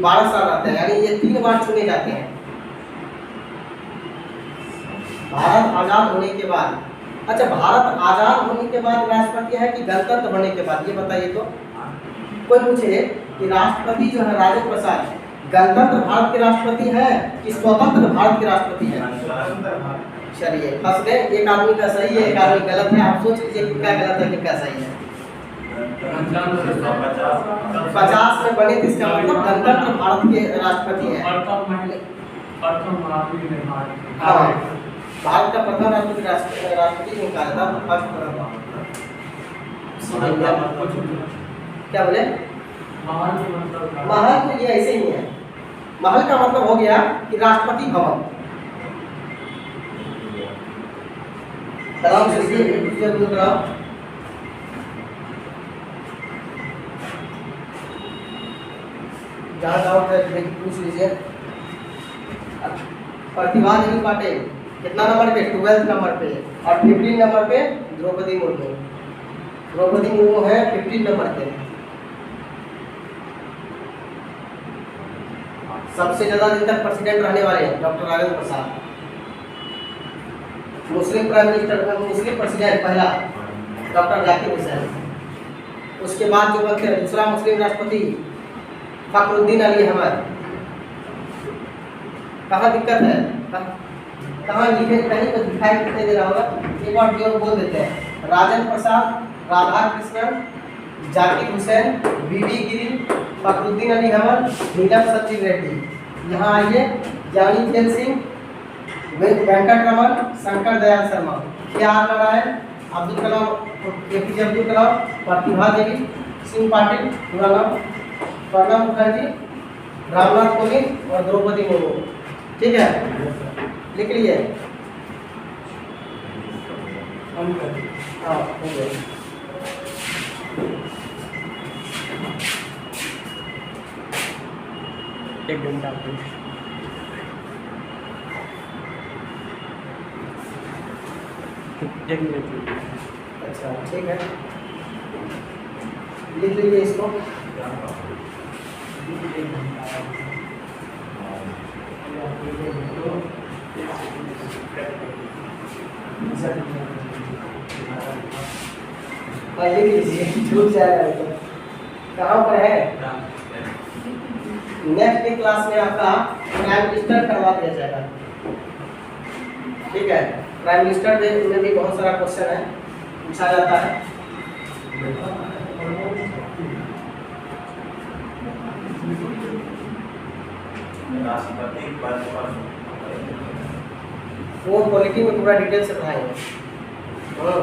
12 साल रहते हैं, यानी ये 3 बार चुने जाते हैं। भारत आज़ाद होने के बाद, अच्छा भारत आज़ाद होने के बाद राष्ट्रपति है कि गणतंत्र होने के बाद, ये बताइए तो। कोई पूछे कि राष्ट्रपति जो है राजेंद्र प्रसाद गणतंत्र भारत के राष्ट्रपति है कि स्वतंत्र भारत के राष्ट्रपति है? चलिए फंस गए। एक आदमी का सही है, एक आदमी गलत है। आप सोच लीजिए कितना गलत है कितना सही है। 50 में बने थे, इसका मतलब गणतंत्र भारत के राष्ट्रपति है। हाँ, भारत का प्रथम राष्ट्रपति ने कहा था फर्स्ट। क्या बोले? महल तो ये ऐसे ही है। महल का मतलब हो गया कि राष्ट्रपति भवन। कलाम जहाँ डाउट है पूछ लीजिए। प्रतिभा देवी पाटिल कितना नंबर पे? 12th नंबर पे। और 15 नंबर पे द्रौपदी मुर्मू। द्रौपदी मुर्मू है 15 नंबर पे। सबसे ज्यादा दिन तक प्रेसिडेंट रहने वाले डॉक्टर राजेंद्र प्रसाद। मुस्लिम प्राइम मिनिस्टर, मुस्लिम प्रेसिडेंट पहला डॉक्टर जाकिर हुसैन। उसके बाद जो बनते हैं दूसरा मुस्लिम राष्ट्रपति फखरुद्दीन अली अहमद। कहाँ दिक्कत है? कहाँ लिखे? कहीं तो दिखाई नहीं दे रहा होगा। एक बार जो बोल देते हैं राजेंद्र प्रसाद, राधा कृष्णन, जाकिर हुसैन, बीबी गिरी, फखरुद्दीन अली अहमद, नीलम सचिन रेड्डी। यहाँ आइए, जानी खेल सिंह, वेंकट रमन, शंकर दयाल शर्मा, के.आर. नारायण, अब्दुल कलाम, APJ अब्दुल कलाम, प्रतिभा देवी सिंह पाटिल, प्रणब मुखर्जी, रामनाथ कोविंद और द्रौपदी मुर्मू। ठीक है, लिख लिए। हाँ हो गया। एक घंटा एक मिनट। अच्छा ठीक है, लिख लीजिए इसको। लिख लीजिए, छूट जाएगा तो। कहाँ पर है? नेक्स्ट क्लास में आपका प्राइम मिनिस्टर करवा दिया जाएगा। ठीक है, प्राइम मिनिस्टर में भी बहुत सारा क्वेश्चन है, पूछा जाता है। राष्ट्रपति पद पर वो पॉलिटी में पूरा डिटेल से पढ़ाएंगे। हाँ